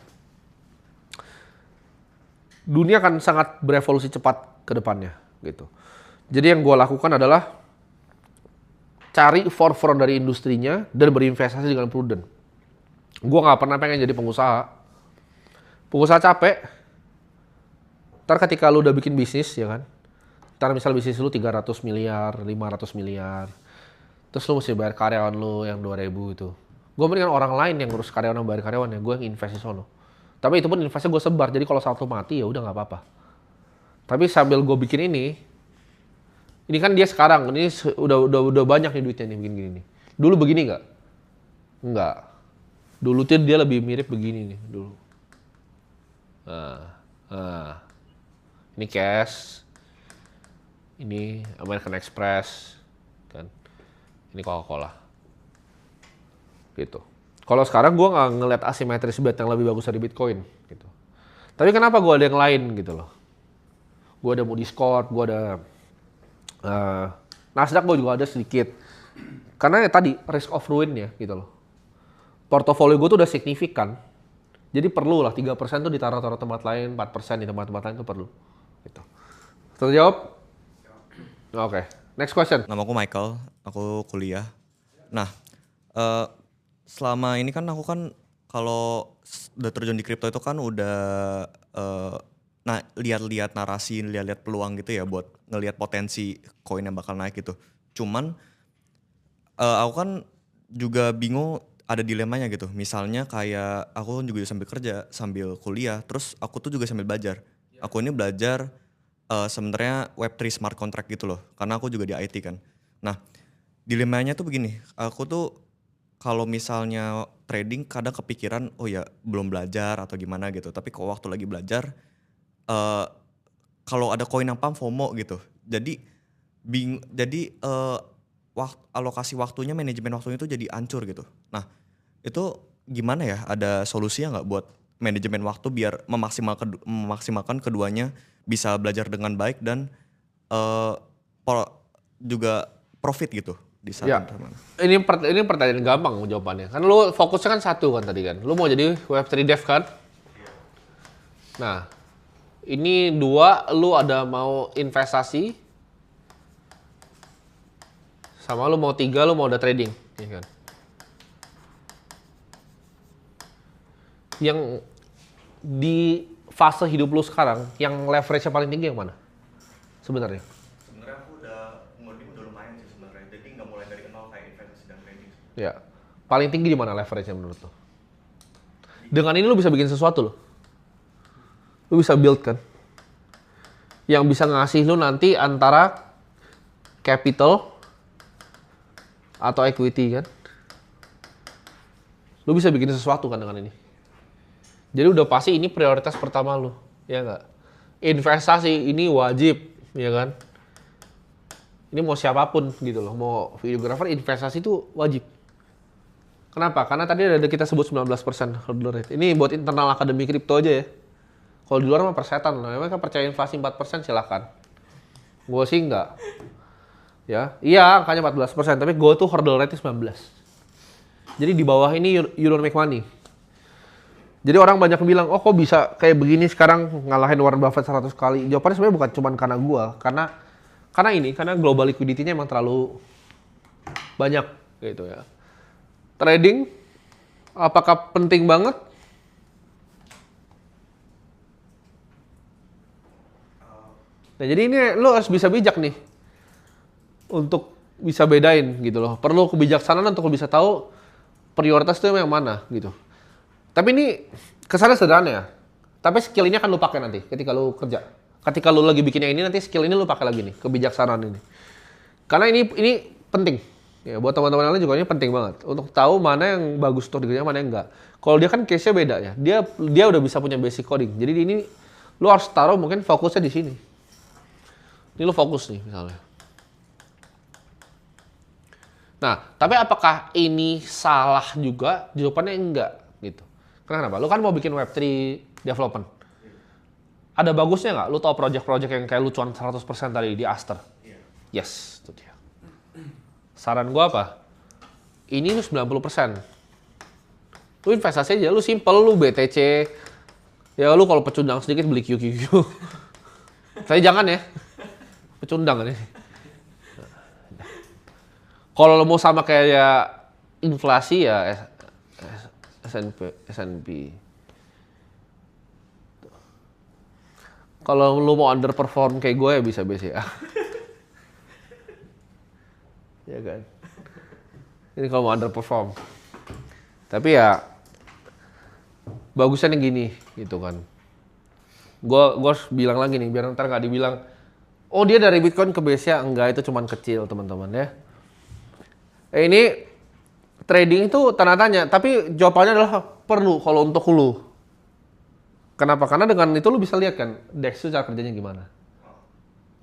Dunia akan sangat berevolusi cepat ke depannya. Gitu. Jadi yang gue lakukan adalah cari forefront dari industrinya dan berinvestasi dengan prudent. Gue gak pernah pengen jadi pengusaha. Pengusaha capek. Ntar ketika lu udah bikin bisnis, ya kan. Ntar misal bisnis lu 300 miliar, 500 miliar. Terus lu mesti bayar karyawan lu yang 2.000 itu. Gue mendingan orang lain yang ngurus karyawan dan bayar karyawan ya. Gue yang invest di sono. Tapi itu pun investnya gue sebar. Jadi kalau satu mati ya udah gak apa-apa. Tapi sambil gue bikin ini kan dia sekarang. Ini udah banyak nih duitnya nih bikin gini nih. Dulu begini gak? Enggak. Dulu tuh dia lebih mirip begini nih dulu. Ini Cash. Ini American Express. Kan. Ini Coca-Cola. Gitu. Kalau sekarang gue nggak ngeliat asimetris bet yang lebih bagus dari Bitcoin. Gitu. Tapi kenapa gue ada yang lain gitu loh. Gue ada Moody's Corp, gue ada Nasdaq gue juga ada sedikit. Karena ya tadi risk of ruin ya gitu loh. Portofolio gue tuh udah signifikan. Jadi perlu lah 3% tuh ditaruh-taruh tempat lain, 4% di tempat-tempat lain tuh perlu. Gitu. Terjawab? Oke. Next question. Nama aku Michael, aku kuliah. Nah, selama ini kan aku kan kalau udah terjun di kripto itu kan udah lihat-lihat narasi, lihat-lihat peluang gitu ya buat ngelihat potensi koin yang bakal naik gitu. Cuman aku kan juga bingung, ada dilemanya gitu. Misalnya kayak aku juga sambil kerja, sambil kuliah, terus aku tuh juga sambil belajar. Aku ini belajar sebenarnya Web3 smart contract gitu loh. Karena aku juga di IT kan. Nah, dilemanya tuh begini. Aku tuh kalau misalnya trading kadang kepikiran, oh ya belum belajar atau gimana gitu. Tapi kalau waktu lagi belajar, eh, kalau ada koin yang pump FOMO gitu. Jadi alokasi waktunya, manajemen waktunya itu jadi hancur gitu. Nah, itu gimana ya? Ada solusinya nggak buat manajemen waktu biar memaksimalkan keduanya bisa belajar dengan baik dan juga profit gitu di saat Ya. yang bersamaan? Ini pertanyaan gampang jawabannya. Kan lu fokusnya kan satu kan tadi kan. Lu mau jadi Web3 dev kan? Nah, ini 2, lu ada mau investasi, sama lu mau 3, lu mau udah trading, ya kan? Yang di fase hidup lu sekarang, yang leverage-nya paling tinggi yang mana? Sebenarnya. Sebenarnya aku udah lumayan sih sebenarnya. Jadi nggak mulai dari nol kayak investasi dan trading. Ya. Paling tinggi di mana leverage-nya menurut lu? Dengan ini lu bisa bikin sesuatu loh. Lu bisa build kan? Yang bisa ngasih lu nanti antara capital atau equity kan? Lu bisa bikin sesuatu kan dengan ini. Jadi udah pasti ini prioritas pertama lu, ya nggak? Investasi ini wajib, ya kan? Ini mau siapapun gitu loh, mau videographer investasi itu wajib. Kenapa? Karena tadi ada kita sebut 19% hurdle rate. Ini buat internal akademi kripto aja ya. Kalau di luar mah persetan loh. Memang kan percaya inflasi 4% silakan. Gue sih enggak. Ya, iya angkanya 14%, tapi gue tuh hurdle rate 19. Jadi di bawah ini you don't make money. Jadi orang banyak bilang, oh kok bisa kayak begini sekarang ngalahin Warren Buffett 100 kali. Jawabannya sebenarnya bukan cuma karena gue, karena global liquidity-nya emang terlalu banyak gitu ya. Trading, apakah penting banget? Nah jadi ini lo harus bisa bijak nih untuk bisa bedain gitu loh. Perlu kebijaksanaan untuk lo bisa tahu prioritas itu yang mana gitu. Tapi ini kesannya sederhana ya. Tapi skill ini akan lo pakai nanti ketika lo kerja. Ketika lo lagi bikin yang ini nanti skill ini lo pakai lagi nih, kebijaksanaan ini. Karena ini penting. Ya, buat teman-teman yang lain juga ini penting banget untuk tahu mana yang bagus untuk dikerjain, mana yang enggak. Kalau dia kan case-nya beda ya. Dia udah bisa punya basic coding. Jadi ini lo harus taruh mungkin fokusnya di sini. Ini lo fokus nih misalnya. Nah, tapi apakah ini salah juga? Jawabannya enggak gitu. Kenapa? Lo kan mau bikin Web3 development. Ada bagusnya nggak? Lo tau project-project yang kayak lu cuan 100% tadi di Aster? Yes, itu dia. Saran gua apa? Ini lu 90%. Lu investasi aja, lu simple, lu BTC. Ya lu kalau pecundang sedikit beli QQQ. Saya jangan ya. Pecundang nih. Kalau lo mau sama kayak inflasi ya S&P. Kalau lo mau underperform kayak gue ya bisa BCA. Ya kan. Ini kalau mau underperform. Tapi ya bagusnya nih gini gitu kan. Gue harus bilang lagi nih biar ntar nggak dibilang, oh dia dari Bitcoin ke BCA. Enggak, itu cuman kecil teman-teman ya. Ini trading itu tanda tanya, tapi jawabannya adalah perlu kalau untuk lu. Kenapa? Karena dengan itu lu bisa lihat kan DEX itu cara kerjanya gimana.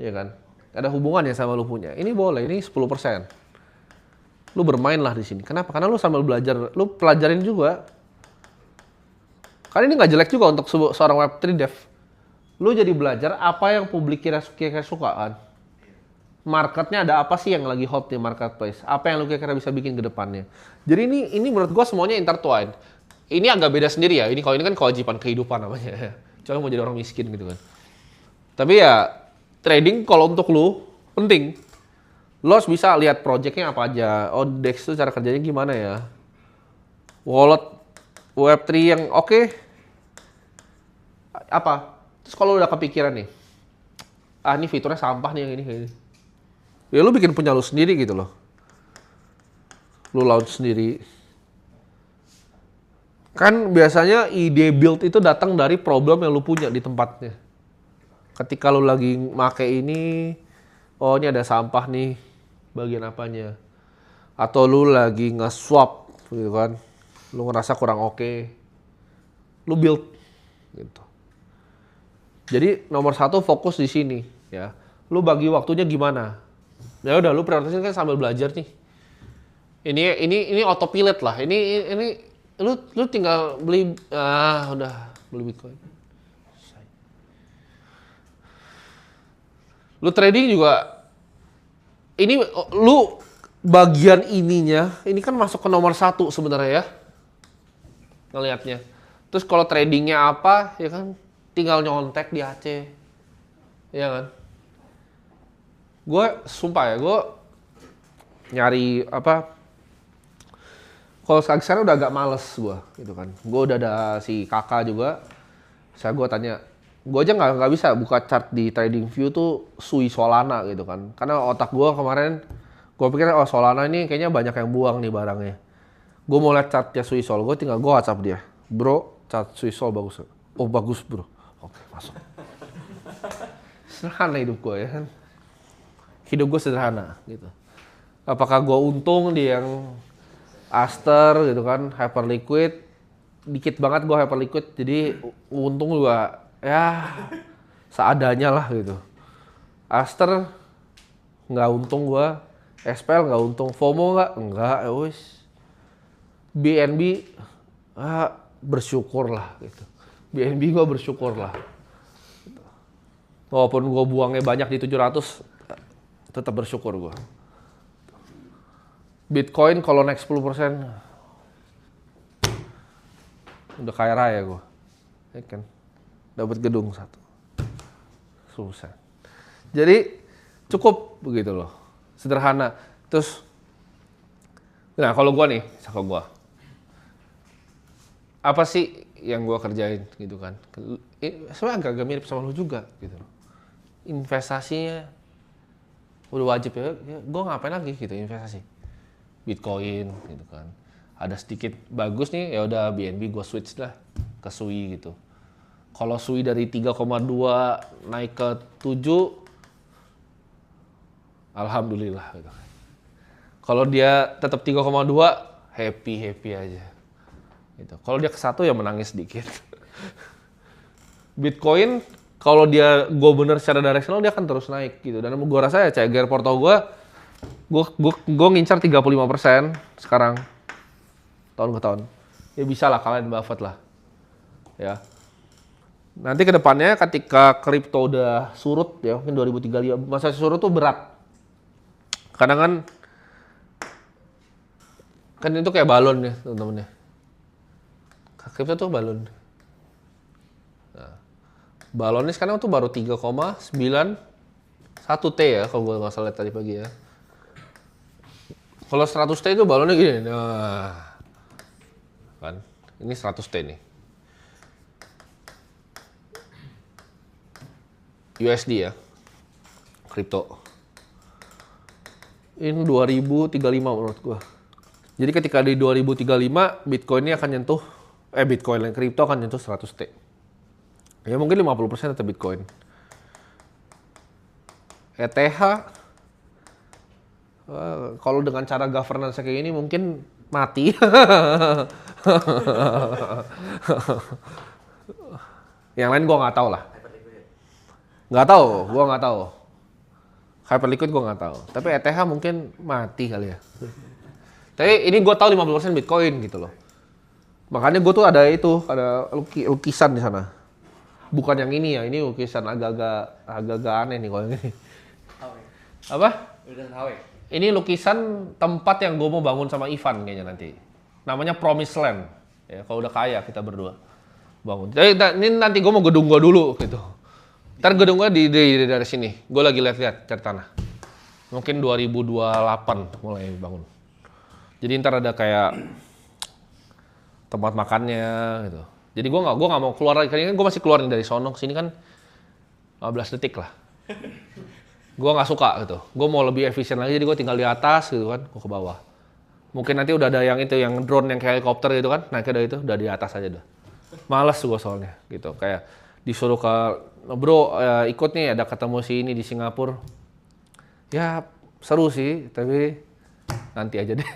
Iya kan? Ada hubungannya sama lu punya. Ini boleh, ini 10%. Lu bermainlah di sini. Kenapa? Karena lu sambil belajar, lu pelajarin juga. Karena ini nggak jelek juga untuk seorang Web3 dev. Lu jadi belajar apa yang publik kira-kira suka kan. Marketnya ada apa sih yang lagi hot di marketplace? Apa yang lu kira-kira bisa bikin ke depannya? Jadi ini menurut gua semuanya intertwined. Ini agak beda sendiri ya. Ini kan kewajiban kehidupan namanya. Coba mau jadi orang miskin gitu kan. Tapi ya trading kalau untuk lu penting. Lu harus bisa lihat projectnya apa aja. Oh DEX itu cara kerjanya gimana ya? Wallet Web3 yang oke. Apa? Terus kalau udah kepikiran nih. Ini fiturnya sampah nih yang ini kayak ini. Ya lu bikin punya lu sendiri gitu loh. Lu launch sendiri. Kan biasanya ide build itu datang dari problem yang lu punya di tempatnya. ketika lu lagi make ini, oh ini ada sampah nih, bagian apanya. Atau lu lagi nge-swap gitu kan, lu ngerasa kurang oke, lu build gitu. Jadi nomor 1 fokus di sini ya. Lu bagi waktunya gimana? Ya udah lu prioritasin kan sambil belajar nih. Ini autopilot lah. Ini lu tinggal beli udah beli Bitcoin. Lu trading juga ini lu bagian ininya ini kan masuk ke nomor 1 sebenarnya ya. Ngelihatnya. Terus kalau tradingnya apa ya kan tinggal nyontek di Aceh. Iya kan? Gue sumpah ya, gue nyari apa kalau sekarang udah agak males gue gitu kan. Gue udah ada si kakak juga. Saya gue tanya, gue aja nggak bisa buka chart di TradingView tuh Sui Solana gitu kan. Karena otak gue kemarin, gue pikir oh Solana ini kayaknya banyak yang buang nih barangnya. Gue mau lihat chartnya Sui Sol, gue tinggal gue WhatsApp dia. Bro, chart Sui Sol bagus. Oh bagus bro. Oke masuk. Sederhana hidup gue ya kan. Hidup gue sederhana gitu. Apakah gue untung di yang Aster gitu kan, Hyperliquid, dikit banget gue Hyperliquid, jadi untung juga ya seadanya lah gitu. Aster nggak untung gue, SPL nggak untung, FOMO nggak, ya wis. BNB bersyukur lah gitu. BNB gue bersyukur lah. Walaupun gue buangnya banyak di 700, tetap bersyukur gue. Bitcoin kalau naik 10%, udah kaya raya gue. Ya kan? Dapat gedung 1. Susah. Jadi cukup begitu loh. Sederhana. Terus, nah kalau gue nih, sama gue. Apa sih yang gue kerjain gitu kan? Sebenarnya agak mirip sama lu juga gitu loh. Investasinya udah wajib ya, gue ngapain lagi gitu investasi Bitcoin gitu kan, ada sedikit bagus nih ya udah BNB gue switch lah ke Sui gitu. Kalau Sui dari 3,2 naik ke 7 alhamdulillah gitu. Kalau dia tetap 3,2 happy aja gitu. Kalau dia ke 1 ya menangis sedikit. Bitcoin kalau dia gue bener secara directional dia akan terus naik gitu. Dan gue rasa ya CAGR Porto gue ngincar 35% sekarang tahun ke tahun. Ya bisa lah kalian Buffett lah. Ya. Nanti ke depannya ketika kripto udah surut ya, mungkin 2035 masa surut tuh berat. Kadang kan itu kayak balon ya, teman-teman ya. Kripto tuh balon. Balonnya sekarang tuh baru 3,91 T ya kalau gue nggak salah lihat tadi pagi ya. Kalau 100 T itu balonnya gini, nah kan ini 100 T nih. USD ya, kripto. Ini 2035 menurut gue. Jadi ketika di 2035 Bitcoin ini akan nyentuh, Bitcoin dan kripto akan nyentuh 100 T. Ya mungkin 50% tetap Bitcoin. ETH, kalau dengan cara governance kayak ini mungkin mati. Yang lain gue nggak tahu lah. Nggak tahu, gue nggak tahu. Hyperliquid gue nggak tahu. Tapi ETH mungkin mati kali ya. Tapi ini gue tahu 50% Bitcoin gitu loh. Makanya gue tuh ada lukisan di sana. Bukan yang ini ya, ini lukisan agak-agak aneh nih kalau ini. Apa? Ini lukisan tempat yang gue mau bangun sama Ivan kayaknya nanti. Namanya Promised Land. Ya, kalau udah kaya kita berdua bangun. Jadi ini nanti gue mau gedung gue dulu gitu. Ntar gedung gue dari sini. Gue lagi lihat cari tanah. Mungkin 2028 mulai bangun. Jadi ntar ada kayak tempat makannya gitu. Jadi gue nggak mau keluar lagi, karena gue masih keluar dari sono sini kan 15 detik lah. Gue nggak suka gitu. Gue mau lebih efisien lagi, jadi gue tinggal di atas gitu kan, gue ke bawah. Mungkin nanti udah ada yang itu, yang drone yang kayak helikopter gitu kan, naiknya dari itu udah di atas aja dah. Males gue soalnya gitu, kayak disuruh ke bro ikut nih ada ketemu si ini di Singapura. Ya seru sih, tapi nanti aja deh.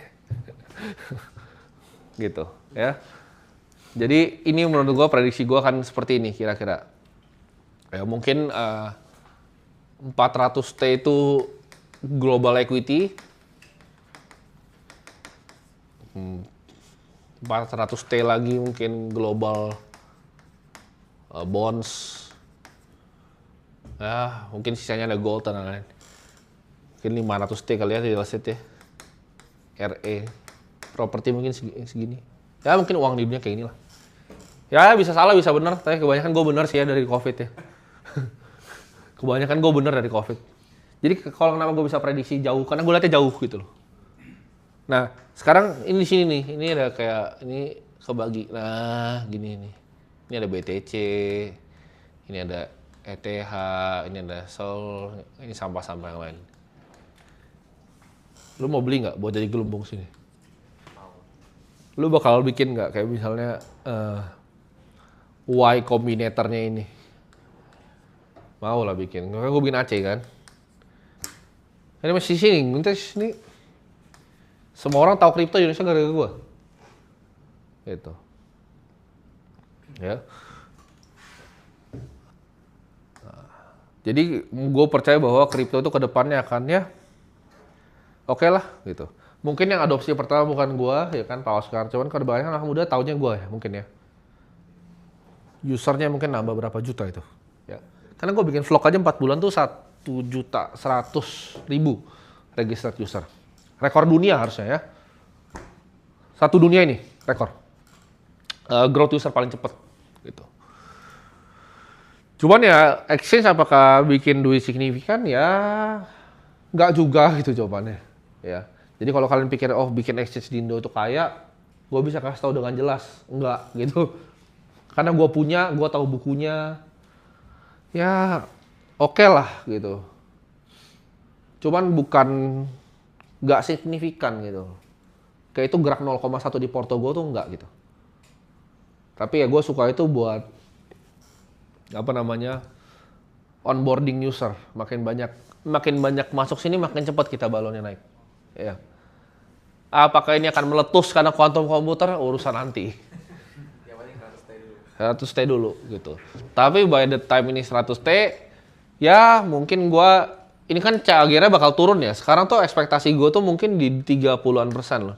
Gitu ya. Jadi ini menurut gue prediksi gue akan seperti ini kira-kira. Ya mungkin 400T itu global equity, 400T lagi mungkin global bonds, ya mungkin sisanya ada gold dan lain-lain. Mungkin 500T kali ya real estate ya, RE, properti mungkin segini. Ya mungkin uang di dunia kayak gini lah. Ya bisa salah bisa benar, tapi kebanyakan gue benar sih ya dari COVID ya. Kebanyakan gue benar dari COVID. Jadi kalau kenapa gue bisa prediksi jauh, karena gue lihatnya jauh gitu loh. Nah sekarang ini di sini nih, ini ada kayak ini kebagi. Nah gini nih, ini ada BTC, ini ada ETH, ini ada Sol, ini sampah-sampah yang lain. Lu mau beli nggak buat jadi gelembung sini? Lu bakal bikin nggak kayak misalnya Y Combinator-nya ini? Mau lah bikin, makanya gue bikin Aceh kan. Ini masih sini, ini semua orang tahu kripto Indonesia gara-gara gue. Gitu. Ya. Nah, jadi gue percaya bahwa kripto itu kedepannya akan ya oke lah gitu. Mungkin yang adopsi pertama bukan gue ya kan Pak Oscar, cuman kebanyakan anak muda taunya gue ya mungkin ya. Usernya mungkin nambah berapa juta itu. Ya. Karena gue bikin vlog aja 4 bulan tuh 1.100.000 registered user. Rekor dunia harusnya ya. Satu dunia ini rekor. Growth user paling cepet gitu. Cuman ya exchange apakah bikin duit signifikan ya nggak juga gitu jawabannya. Ya. Jadi kalau kalian pikir oh bikin exchange di Indo itu kaya, gue bisa kasih tahu dengan jelas enggak gitu. Karena gue punya, gue tahu bukunya. Ya oke lah gitu. Cuman bukan nggak signifikan gitu. Kayak itu gerak 0,1 di porto gue tuh nggak gitu. Tapi ya gue suka itu buat apa namanya onboarding user. Makin banyak masuk sini makin cepat kita balonnya naik. Ya. Apakah ini akan meletus karena quantum komputer urusan nanti. Yang penting 100T dulu. 100T dulu gitu. Tapi by the time ini 100T ya mungkin gua ini kan CAGR-nya bakal turun ya. Sekarang tuh ekspektasi gue tuh mungkin di 30-an % loh.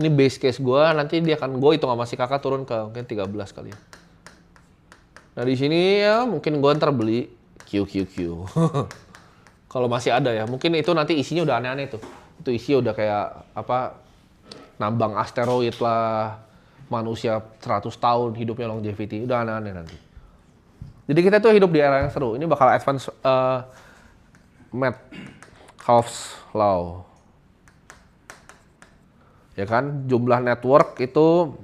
Ini base case gue, nanti dia akan gue hitung sama si kakak turun ke mungkin 13 kali ya. Nah di sini ya mungkin gue ntar beli QQQ. Kalau masih ada ya, mungkin itu nanti isinya udah aneh-aneh tuh. Itu isi udah kayak apa, nambang asteroid lah, manusia 100 tahun hidupnya longevity, udah aneh-aneh nanti. Jadi kita tuh hidup di era yang seru. Ini bakal advance Metcalfe's Law. Ya kan, jumlah network itu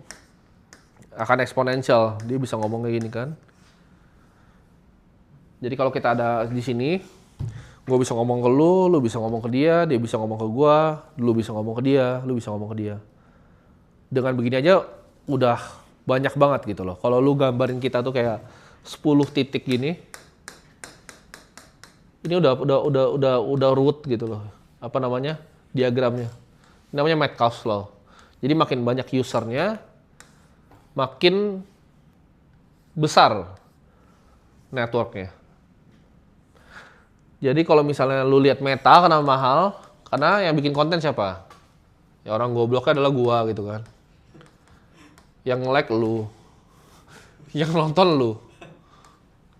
akan eksponensial. Dia bisa ngomong kayak gini kan. Jadi kalau kita ada di sini, gue bisa ngomong ke lu bisa ngomong ke dia bisa ngomong ke gue, lu bisa ngomong ke dia, lu bisa ngomong ke dia. Dengan begini aja udah banyak banget gitu loh. Kalau lu gambarin kita tuh kayak 10 titik gini, ini udah root gitu loh. Apa namanya? Diagramnya. Ini namanya Metcalfe's Law. Jadi makin banyak usernya, makin besar networknya. Jadi kalau misalnya lu lihat Meta kenapa mahal? Karena yang bikin konten siapa? Ya orang gobloknya adalah gua gitu kan. Yang like lu. Yang nonton lu.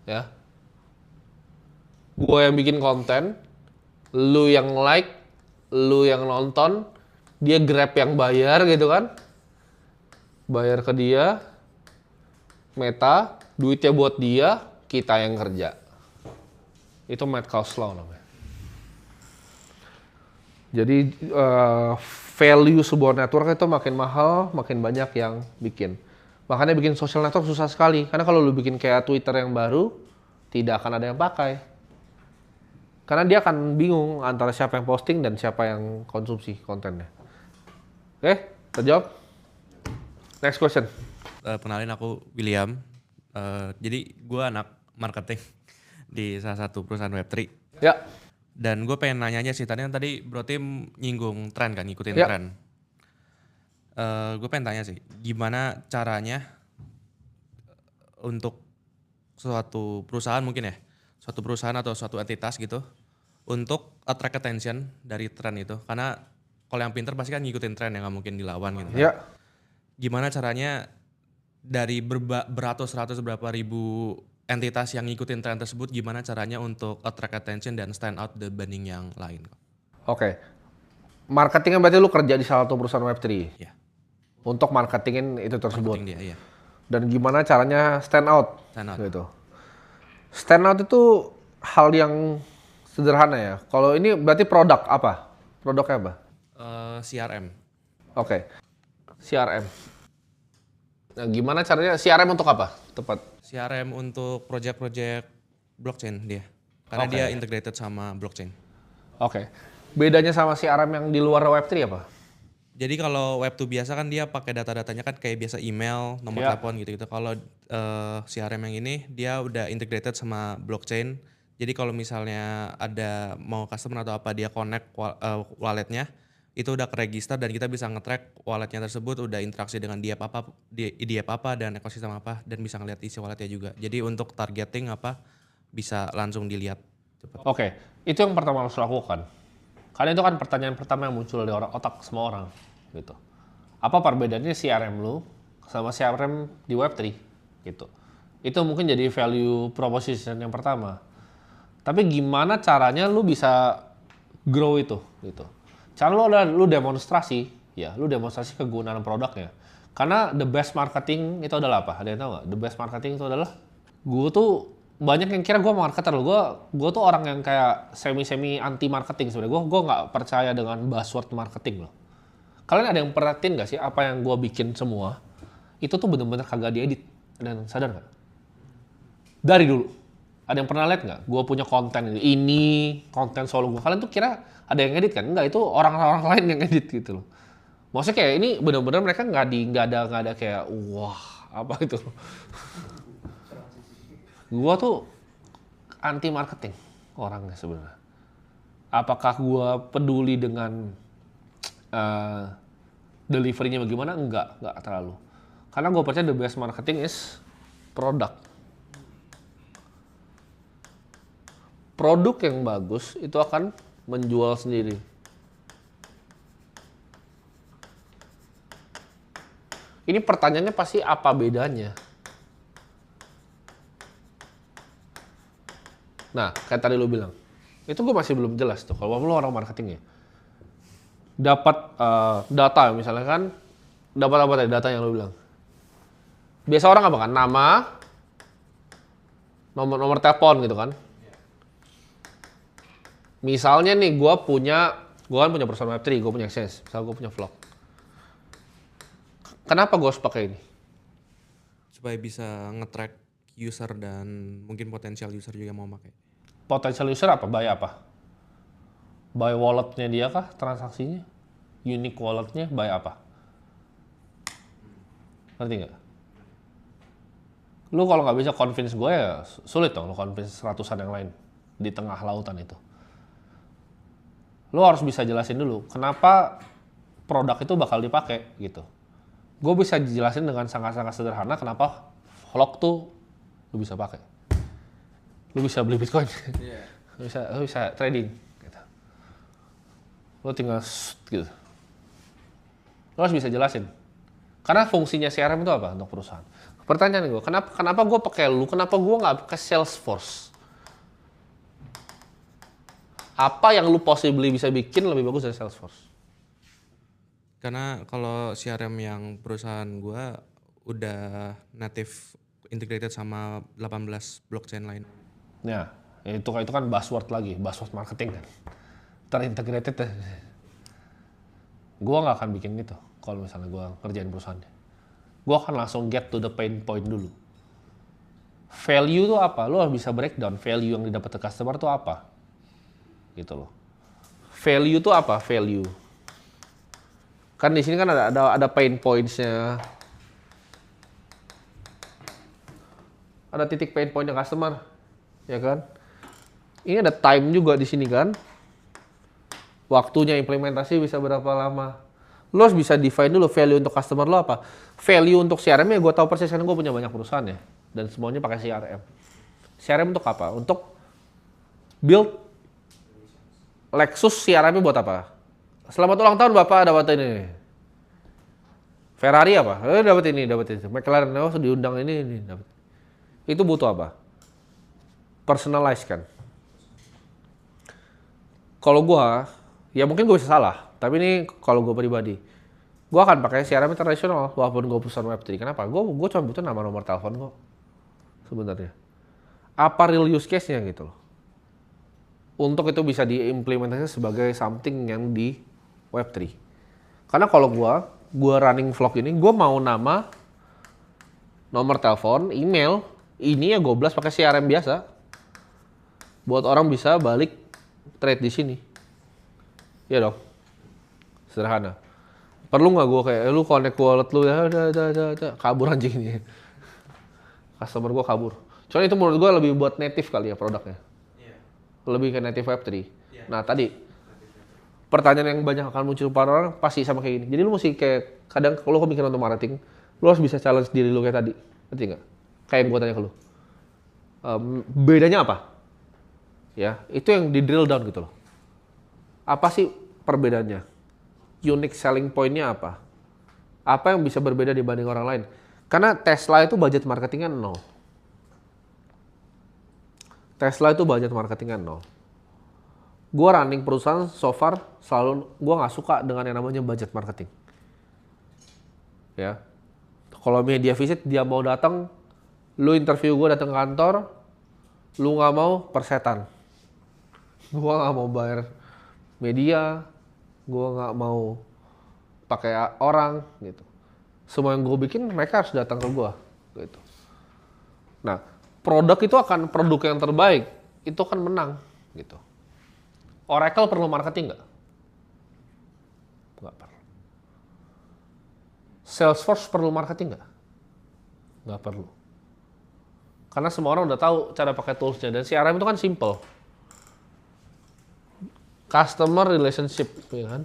Ya. Gua yang bikin konten, lu yang like, lu yang nonton, dia Grab yang bayar gitu kan. Bayar ke dia, Meta, duitnya buat dia, kita yang kerja. Itu Metcalfe's Law namanya. Jadi value sebuah network itu makin mahal, makin banyak yang bikin. Makanya bikin social network susah sekali. Karena kalau lu bikin kayak Twitter yang baru, tidak akan ada yang pakai. Karena dia akan bingung antara siapa yang posting dan siapa yang konsumsi kontennya. Oke, terjawab? Next question. Kenalin aku William. Jadi gue anak marketing di salah satu perusahaan Web3. Ya. Dan gue pengen nanya aja sih, tadi Bro Tim nyinggung tren kan, ngikutin Ya. tren. Gue pengen tanya sih, gimana caranya untuk suatu perusahaan mungkin ya, suatu perusahaan atau suatu entitas gitu, untuk attract attention dari tren itu. Karena kalau yang pinter pasti kan ngikutin tren yang gak mungkin dilawan gitu kan. Ya. Gimana caranya dari beratus-ratus berapa ribu entitas yang ngikutin tren tersebut, gimana caranya untuk attract attention dan stand out dibanding yang lain? Oke. Marketingnya berarti lu kerja di salah satu perusahaan Web3 Ya, untuk marketingin itu tersebut. marketing dia, iya. Dan gimana caranya stand out, Stand out. gitu. Stand out itu hal yang sederhana ya. Kalau ini berarti produk apa? Produknya apa? CRM. Oke. CRM. Nah, gimana caranya CRM untuk apa? Tepat. CRM untuk project-project blockchain dia. Karena Oke. dia integrated sama blockchain. Oke. Bedanya sama CRM yang di luar Web3 apa? Jadi kalau Web2 biasa kan dia pakai data-datanya kan kayak biasa email, nomor Ya. telepon gitu-gitu. Kalau CRM yang ini dia udah integrated sama blockchain. Jadi kalau misalnya ada mau customer atau apa dia connect walletnya, itu udah keregister dan kita bisa nge-track walletnya tersebut udah interaksi dengan di app apa dan ekosistem apa, dan bisa ngeliat isi walletnya juga. Jadi untuk targeting apa bisa langsung dilihat cepat. Oke. Itu yang pertama harus lakukan. Karena itu kan pertanyaan pertama yang muncul di otak semua orang, gitu. Apa perbedaannya CRM lu sama CRM di Web3, gitu. Itu mungkin jadi value proposition yang pertama. Tapi gimana caranya lu bisa grow itu, gitu. Cara lu adalah lu demonstrasi kegunaan produknya. Karena the best marketing itu adalah apa? Ada yang tahu nggak? The best marketing itu adalah gue tuh banyak yang kira gue marketer loh. Gue tuh orang yang kayak semi anti marketing sebenarnya. Gue nggak percaya dengan buzzword marketing loh. Kalian ada yang perhatiin nggak sih apa yang gue bikin semua itu tuh bener-bener kagak diedit? Ada yang sadar nggak? Dari dulu. Ada yang pernah lihat nggak? Gue punya konten ini konten solo gue. Kalian tuh kira ada yang edit kan? Enggak, itu orang-orang lain yang edit gitu loh. Maksudnya kayak ini bener-bener mereka nggak ada kayak wah apa itu. Gua tuh anti marketing orangnya sebenarnya. Apakah gua peduli dengan delivery-nya bagaimana? Enggak terlalu. Karena gua percaya the best marketing is produk. Produk yang bagus itu akan menjual sendiri. Ini pertanyaannya pasti apa bedanya? Nah, kayak tadi lu bilang, itu gue masih belum jelas tuh. Kalau lu orang marketing ya, dapat data misalnya kan, dapat apa tadi data yang lu bilang? Biasa orang apa kan? Nama, nomor telepon gitu kan? Misalnya nih, gue kan punya perusahaan Web3, gue punya Exchange, misalnya gue punya vlog. Kenapa gue harus pakai ini? Supaya bisa nge-track user dan mungkin potensial user juga mau pakai. Potensial user apa? Buy apa? Buy walletnya dia kah? Transaksinya? Unique walletnya? Buy apa? Ngerti nggak? Lu kalau nggak bisa convince gue ya sulit dong lu convince ratusan yang lain di tengah lautan itu. Lu harus bisa jelasin dulu kenapa produk itu bakal dipakai gitu. Gue bisa jelasin dengan sangat-sangat sederhana kenapa vlog tuh lu bisa pakai. Lu bisa beli Bitcoin. Lu bisa trading gitu. Lu tinggal gitu. Lu harus bisa jelasin. Karena fungsinya CRM itu apa untuk perusahaan? Pertanyaan gue, kenapa gue pakai lu? Kenapa gue nggak pakai Salesforce? Apa yang lu possibly bisa bikin lebih bagus dari Salesforce? Karena kalau CRM yang perusahaan gua udah native integrated sama 18 blockchain lain. Ya, itu kan buzzword lagi, buzzword marketing kan. Terintegrated. Gue nggak akan bikin itu kalau misalnya gue kerjain perusahaannya. Gue akan langsung get to the pain point dulu. Value itu apa? Lo harus bisa breakdown value yang didapat ke customer itu apa? Gitu loh. Value itu apa? Value. Kan di sini kan ada pain points-nya. ada titik pain point customer, ya kan? Ini ada time juga di sini kan. Waktunya implementasi bisa berapa lama. Lo harus bisa define dulu value untuk customer lo apa. Value untuk CRM ya gue tahu persis karena gue punya banyak perusahaan ya. Dan semuanya pakai CRM. CRM untuk apa? Untuk build Lexus CRM-nya buat apa? Selamat ulang tahun Bapak, dapat ini. Ferrari apa? Dapat ini, dapat itu. McLaren diundang ini dapat. Itu butuh apa? Personalize kan. Kalau gua, ya mungkin gue bisa salah, tapi ini kalau gue pribadi, gue akan pakai CRM internasional walaupun gue perusahaan Web3. Kenapa? Gue cuma butuh nama nomor telepon kok sebenarnya. Apa real use case-nya gitu loh. Untuk itu bisa diimplementasikan sebagai something yang di Web3. Karena kalau gue running vlog ini, gue mau nama, nomor telepon, email, ini ya gue blast pakai CRM biasa. Buat orang bisa balik trade di sini. Iya dong. Sederhana. Perlu nggak gue kayak, lu connect wallet lu ya, udah, kabur anjing ini. Customer gue kabur. Soalnya itu menurut gue lebih buat native kali ya produknya. Lebih ke native Web3. Nah tadi, pertanyaan yang banyak akan muncul para orang pasti sama kayak gini. Jadi lu mesti kayak, kadang kalau lu mikir untuk marketing, lu harus bisa challenge diri lu kayak tadi. Ngerti nggak? Kayak yang gue tanya ke lu. Bedanya apa? Ya, itu yang di drill down gitu loh. Apa sih perbedaannya? Unique selling point-nya apa? Apa yang bisa berbeda dibanding orang lain? Karena Tesla itu budget marketingnya 0. Tesla itu budget marketingnya 0. Gue running perusahaan so far selalu gue nggak suka dengan yang namanya budget marketing. Ya, kalau media visit dia mau datang, lu interview gue datang ke kantor, lu nggak mau persetan. Gue nggak mau bayar media, gue nggak mau pakai orang gitu. Semua yang gue bikin mereka harus datang ke gue gitu. Nah, produk itu akan produk yang terbaik itu akan menang gitu. Oracle perlu marketing nggak? Nggak perlu. Salesforce perlu marketing nggak? Nggak perlu. Karena semua orang udah tahu cara pakai toolsnya dan CRM itu kan simple. Customer relationship, ya kan?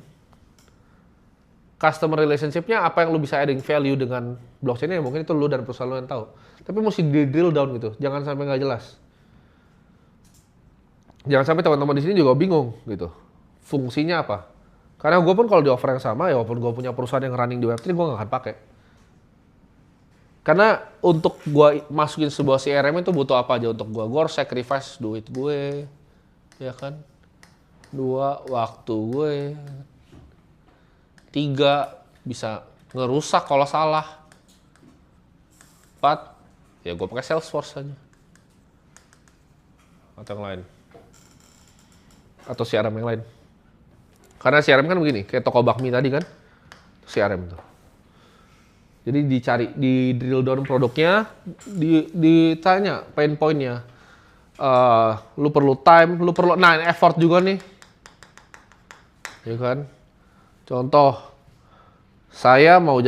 Customer relationship-nya apa yang lu bisa adding value dengan blockchain ya mungkin itu lu dan perusahaan lu yang tahu. Tapi mesti di drill down gitu, jangan sampai nggak jelas. Jangan sampai teman-teman di sini juga bingung gitu. Fungsinya apa? Karena gue pun kalau di offer yang sama ya walaupun gue punya perusahaan yang running di Web3 gue nggak akan pakai. Karena untuk gue masukin sebuah CRM itu butuh apa aja untuk gue? Gue harus sacrifice duit gue, ya kan? 2, waktu gue. 3, bisa ngerusak kalau salah. 4, ya gue pakai Salesforce aja. Atau yang lain. Atau CRM yang lain. Karena CRM kan begini, kayak toko bakmi tadi kan. CRM tuh. Jadi dicari, di drill down produknya, ditanya pain point-nya. Lu perlu time, lu perlu, nah effort juga nih. Ya kan? Contoh, saya mau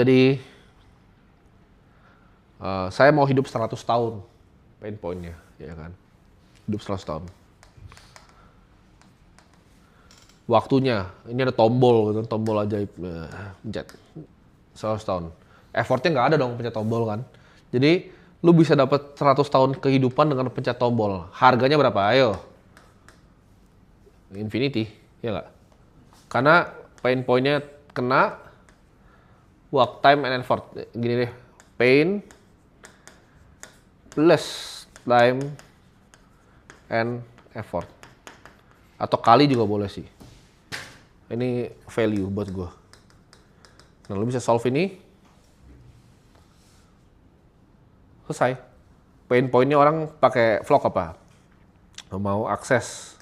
hidup 100 tahun. Pain point-nya, ya kan? Hidup 100 tahun. Waktunya, ini ada tombol gitu, tombol ajaib, pencet 100 tahun. Effortnya nggak ada dong pencet tombol kan. Jadi lu bisa dapat 100 tahun kehidupan dengan pencet tombol. Harganya berapa? Ayo. Infinity, ya nggak? Karena pain point-nya kena, work time and effort. Gini deh, pain plus time and effort. Atau kali juga boleh sih. Ini value buat gue. Nah, lu bisa solve ini. Selesai. Pain point-nya orang pakai vlog apa? Mau akses.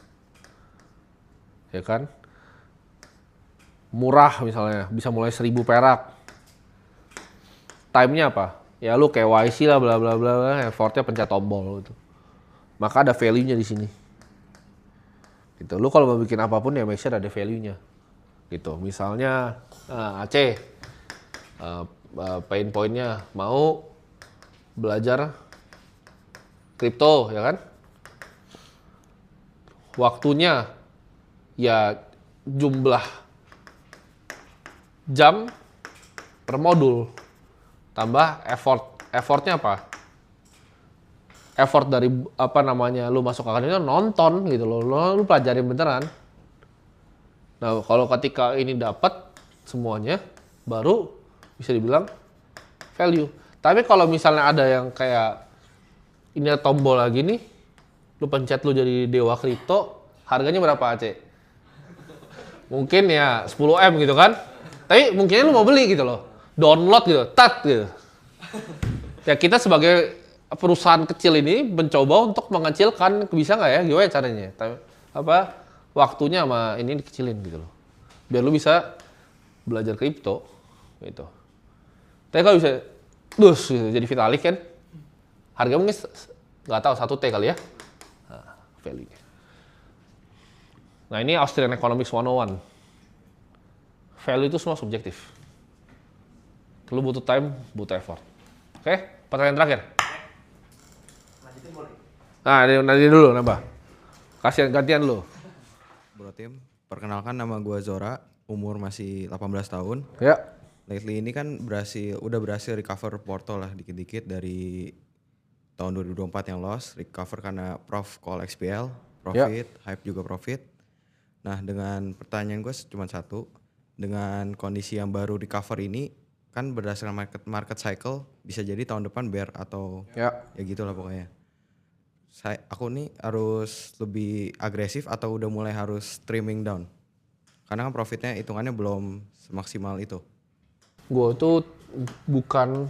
Ya kan? Murah misalnya, bisa mulai 1.000 perak. Time-nya apa? Ya lu KYC lah bla bla bla, effortnya pencet tombol gitu. Maka ada value-nya di sini. Gitu. Lu kalau mau bikin apapun ya make sure ada value-nya. Gitu. Misalnya Aceh pain point-nya mau belajar kripto, ya kan? Waktunya ya jumlah jam per modul tambah effortnya apa? Effort dari apa namanya lu masuk akademi nonton gitu loh, lu pelajarin beneran. Nah kalau ketika ini dapat semuanya baru bisa dibilang value. Tapi kalau misalnya ada yang kayak ini ada tombol lagi nih, lu pencet lu jadi dewa kripto, harganya berapa Aceh? Mungkin ya 10M gitu kan? Tapi mungkin lu mau beli gitu loh, download gitu, tat gitu. Ya kita sebagai perusahaan kecil ini mencoba untuk mengecilkan, bisa nggak ya? Gimana caranya? Waktunya sama ini dikecilin gitu loh, biar lu bisa belajar kripto gitu. Tapi kalau bisa, gitu, jadi Vitalik kan, harga mungkin nggak tahu 1T kali ya, value. Nah ini Austrian Economics 101. Value itu semua subjektif. Lu butuh time, butuh effort. Oke, pertanyaan terakhir. Lanjutin boleh. Nah, nanti dulu nambah. Gantian lu. Bro Tim, perkenalkan nama gua Zora, umur masih 18 tahun. Ya. Lately ini kan udah berhasil recover Porto lah dikit-dikit dari tahun 2024 yang loss, recover karena Prof call XPL, profit, hype juga profit. Nah, dengan pertanyaan gue cuma satu, dengan kondisi yang baru recover ini kan berdasarkan market cycle bisa jadi tahun depan bear atau ya gitulah pokoknya. Aku nih harus lebih agresif atau udah mulai harus trimming down? Karena kan profitnya hitungannya belum semaksimal itu. Gue tuh bukan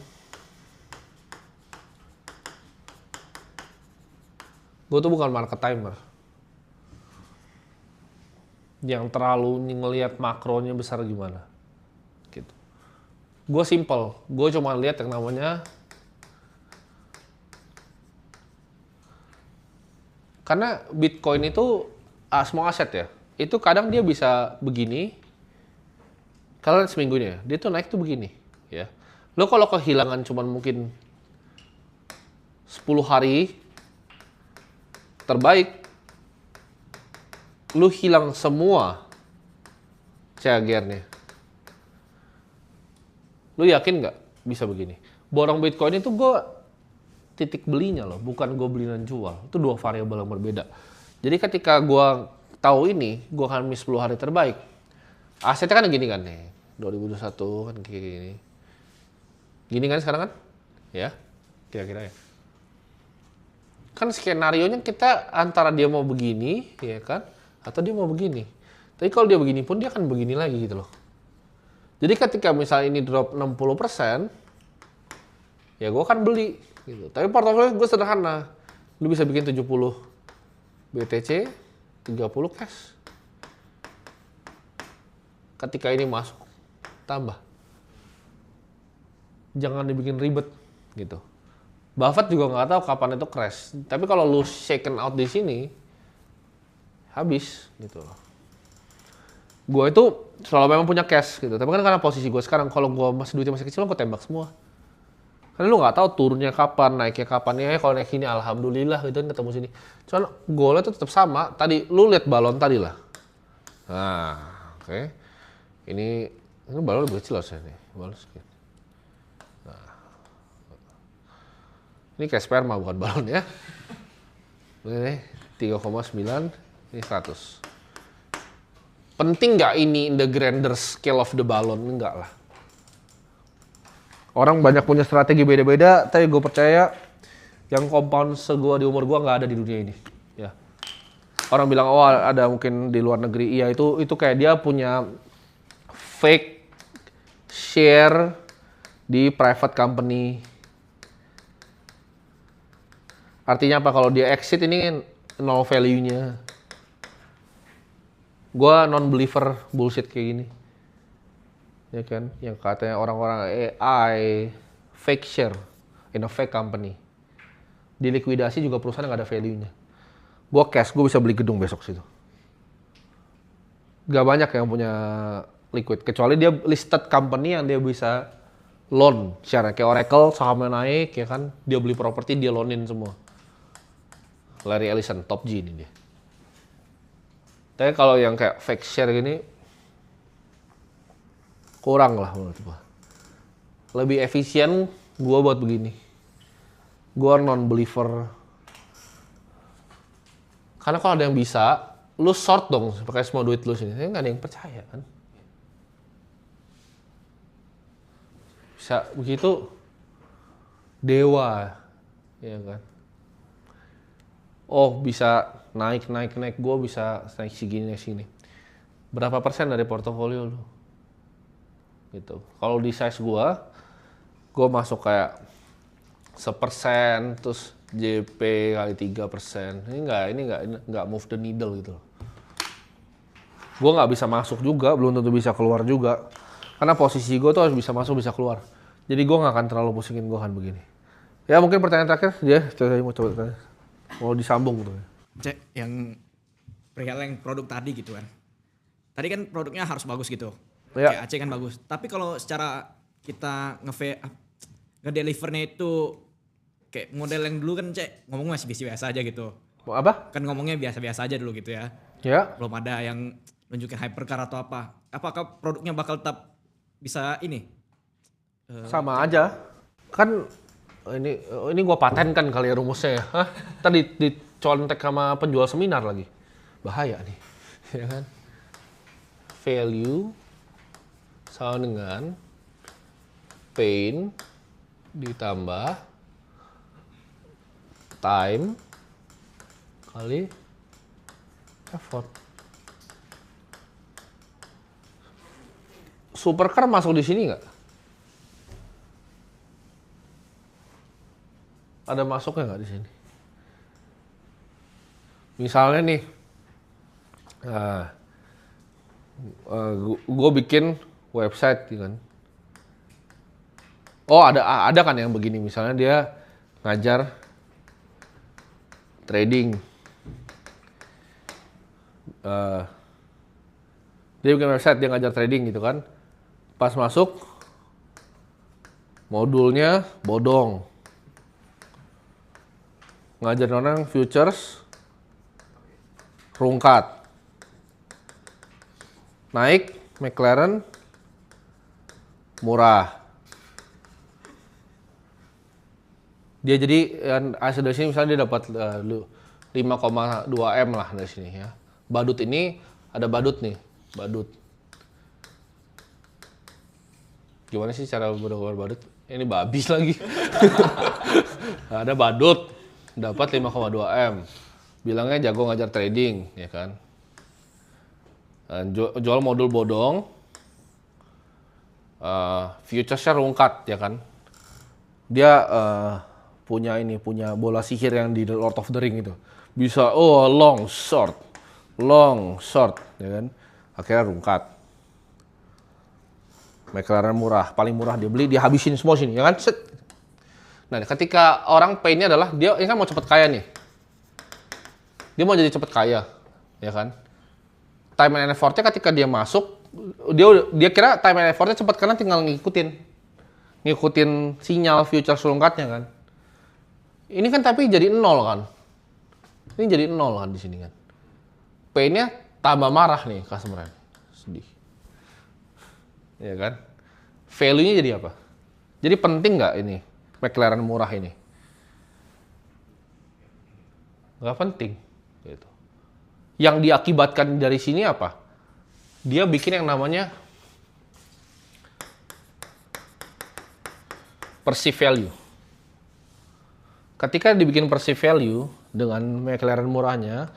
market timer yang terlalu ngelihat makronya besar gimana gitu. Gue simple, gue cuma lihat yang namanya, karena Bitcoin itu semua aset ya, itu kadang dia bisa begini, kalian seminggunya dia tuh naik tuh begini ya. Lo kalau kehilangan cuman mungkin 10 hari terbaik, lu hilang semua CAGR-nya. Lu yakin nggak bisa begini? Borong Bitcoin itu gue titik belinya loh, bukan gue beli dan jual. Itu dua variabel yang berbeda. Jadi ketika gue tahu ini, gue akan miss 10 hari terbaik. Asetnya kan gini kan nih, 2021 kan kayak gini. Gini kan sekarang kan? Ya, kira-kira ya. Kan skenario-nya kita antara dia mau begini, ya kan? Atau dia mau begini. Tapi kalau dia begini pun dia akan begini lagi gitu loh. Jadi ketika misalnya ini drop 60%, ya gue akan beli gitu. Tapi portofolio gue sederhana. Lu bisa bikin 70 BTC, 30 cash. Ketika ini masuk, tambah. Jangan dibikin ribet gitu. Buffett juga nggak tahu kapan itu crash. Tapi kalau lu shaken out di sini, habis gitu loh. Gue itu selalu memang punya cash gitu. Tapi kan karena posisi gue sekarang, kalau gue duitnya masih kecil, gue tembak semua. Karena lu nggak tahu turunnya kapan, naiknya kapan. Ya kalau naik ini alhamdulillah gitu kan ketemu sini. Cuman goalnya tuh tetap sama. Tadi lu lihat balon tadi lah. Nah, oke. Ini balon lebih kecil harusnya nih. Balon sedikit. Ini kayak sperma bukan balon ya. Ini 3,9, ini 100. Penting nggak ini in the grander scale of the balloon? Enggak lah. Orang banyak punya strategi beda-beda, tapi gue percaya yang compound segua di umur gue nggak ada di dunia ini. Ya. Orang bilang, oh ada mungkin di luar negeri. Iya, itu kayak dia punya fake share di private company. Artinya apa? Kalau dia exit ini nol value-nya. Gua non-believer bullshit kayak gini. Ya kan? Yang katanya orang-orang AI fake share in a fake company. Dilikuidasi juga perusahaan nggak ada value-nya. Gua cash, gua bisa beli gedung besok situ. Gak banyak yang punya liquid. Kecuali dia listed company yang dia bisa loan share. Kayak Oracle, sahamnya naik ya kan. Dia beli properti, dia loanin semua. Larry Ellison, top G ini dia. Tapi kalau yang kayak fake share gini, kurang lah menurut gua. Lebih efisien gua buat begini. Gua non-believer. Karena kalau ada yang bisa, lu short dong pakai semua duit lu sini. Nggak ada yang percaya kan. Bisa begitu dewa, ya kan. Oh bisa naik, gue bisa naik segini. Berapa persen dari portofolio lu? Gitu. Kalau di size gue masuk kayak 1%, terus JP kali 3%. Ini nggak move the needle gitu. Gue nggak bisa masuk juga, belum tentu bisa keluar juga. Karena posisi gue tuh harus bisa masuk, bisa keluar. Jadi gue nggak akan terlalu pusingin gue kan begini. Ya mungkin pertanyaan terakhir, mau coba tanya. Mau disambung gitu. Cek yang perihal yang produk tadi gitu kan. Tadi kan produknya harus bagus gitu. Ya. Kayak Aceh kan bagus. Tapi kalau secara kita ngedelivernya itu kayak model yang dulu kan Cek ngomong masih biasa-biasa aja gitu. Apa? Kan ngomongnya biasa-biasa aja dulu gitu ya. Ya. Belum ada yang nunjukin hypercar atau apa. Apakah produknya bakal tetap bisa ini? Sama aja. Kan ini gua patenkan kali ya rumusnya ya. Hah? Tadi dicontek sama penjual seminar lagi. Bahaya nih. Ya kan? Value sama dengan pain ditambah time kali effort. Supercar masuk di sini nggak? Ada masuknya nggak di sini? Misalnya nih, gue bikin website kan. Oh ada kan yang begini, misalnya dia ngajar trading. Dia bikin website, dia ngajar trading gitu kan. Pas masuk, modulnya bodong. Ngajarin orang futures, rungkat. Naik, McLaren, murah. Dia jadi hasil dari sini misalnya dia dapat 5,2 M lah dari sini ya. Badut ini ada badut nih, badut. Gimana sih cara berdoa badut? Ini babi lagi. Ada badut dapat 5,2 M. Bilangnya jago ngajar trading, ya kan? Jual modul bodong. Futuresnya rungkat, ya kan? Dia punya bola sihir yang di Lord of the Ring itu. Bisa long short, ya kan? Akhirnya rungkat. McLaren murah, paling murah dia beli, dia habisin semua sini, ya kan? Set. Nah, ketika orang pain-nya adalah dia ini kan mau cepet kaya nih. Dia mau jadi cepet kaya, ya kan? Time and effort-nya ketika dia masuk, dia kira time and effort-nya cepet karena tinggal ngikutin sinyal futures rungkatnya kan. Ini kan tapi jadi 0 kan. Ini jadi 0 kan di sini kan. Pain-nya tambah marah nih customer. Sedih. Ya kan? Value-nya jadi apa? Jadi penting nggak ini McLaren murah ini? Nggak penting. Gitu. Yang diakibatkan dari sini apa? Dia bikin yang namanya perceived value. Ketika dibikin perceived value dengan McLaren murahnya,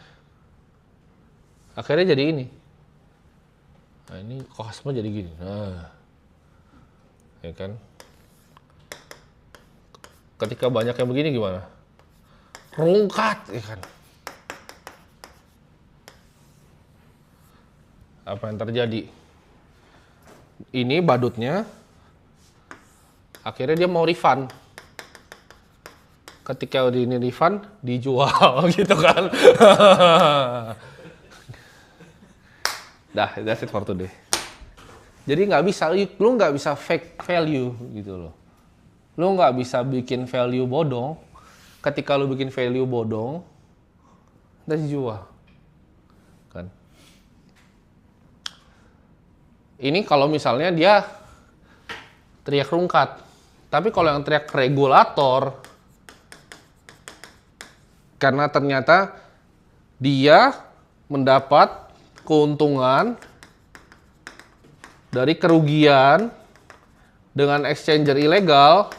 akhirnya jadi ini. Nah ini kok semua jadi gini. Nah, ya kan? Ketika banyak yang begini gimana? Rungkat, ya kan? Apa yang terjadi? Ini badutnya, akhirnya dia mau refund. Ketika ini refund, dijual gitu kan. Dah, that's it for today. Jadi nggak bisa, lu nggak bisa fake value gitu loh. Lu nggak bisa bikin value bodong. Ketika lu bikin value bodong, dan dijual. Kan. Ini kalau misalnya dia teriak rungkat. Tapi kalau yang teriak regulator, karena ternyata dia mendapat keuntungan dari kerugian dengan exchanger ilegal,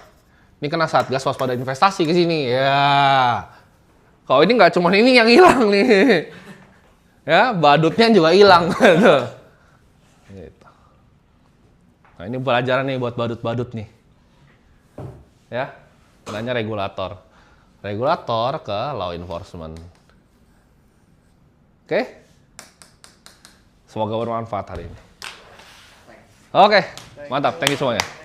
ini kena Satgas waspada investasi ke sini. Ya. Kalau ini nggak cuma ini yang hilang nih. Ya, badutnya juga hilang. Gitu. Nah, ini pelajaran nih buat badut-badut nih. Ya, kenanya regulator. Regulator ke law enforcement. Oke? Semoga bermanfaat hari ini. Oke, mantap. Thank you semuanya.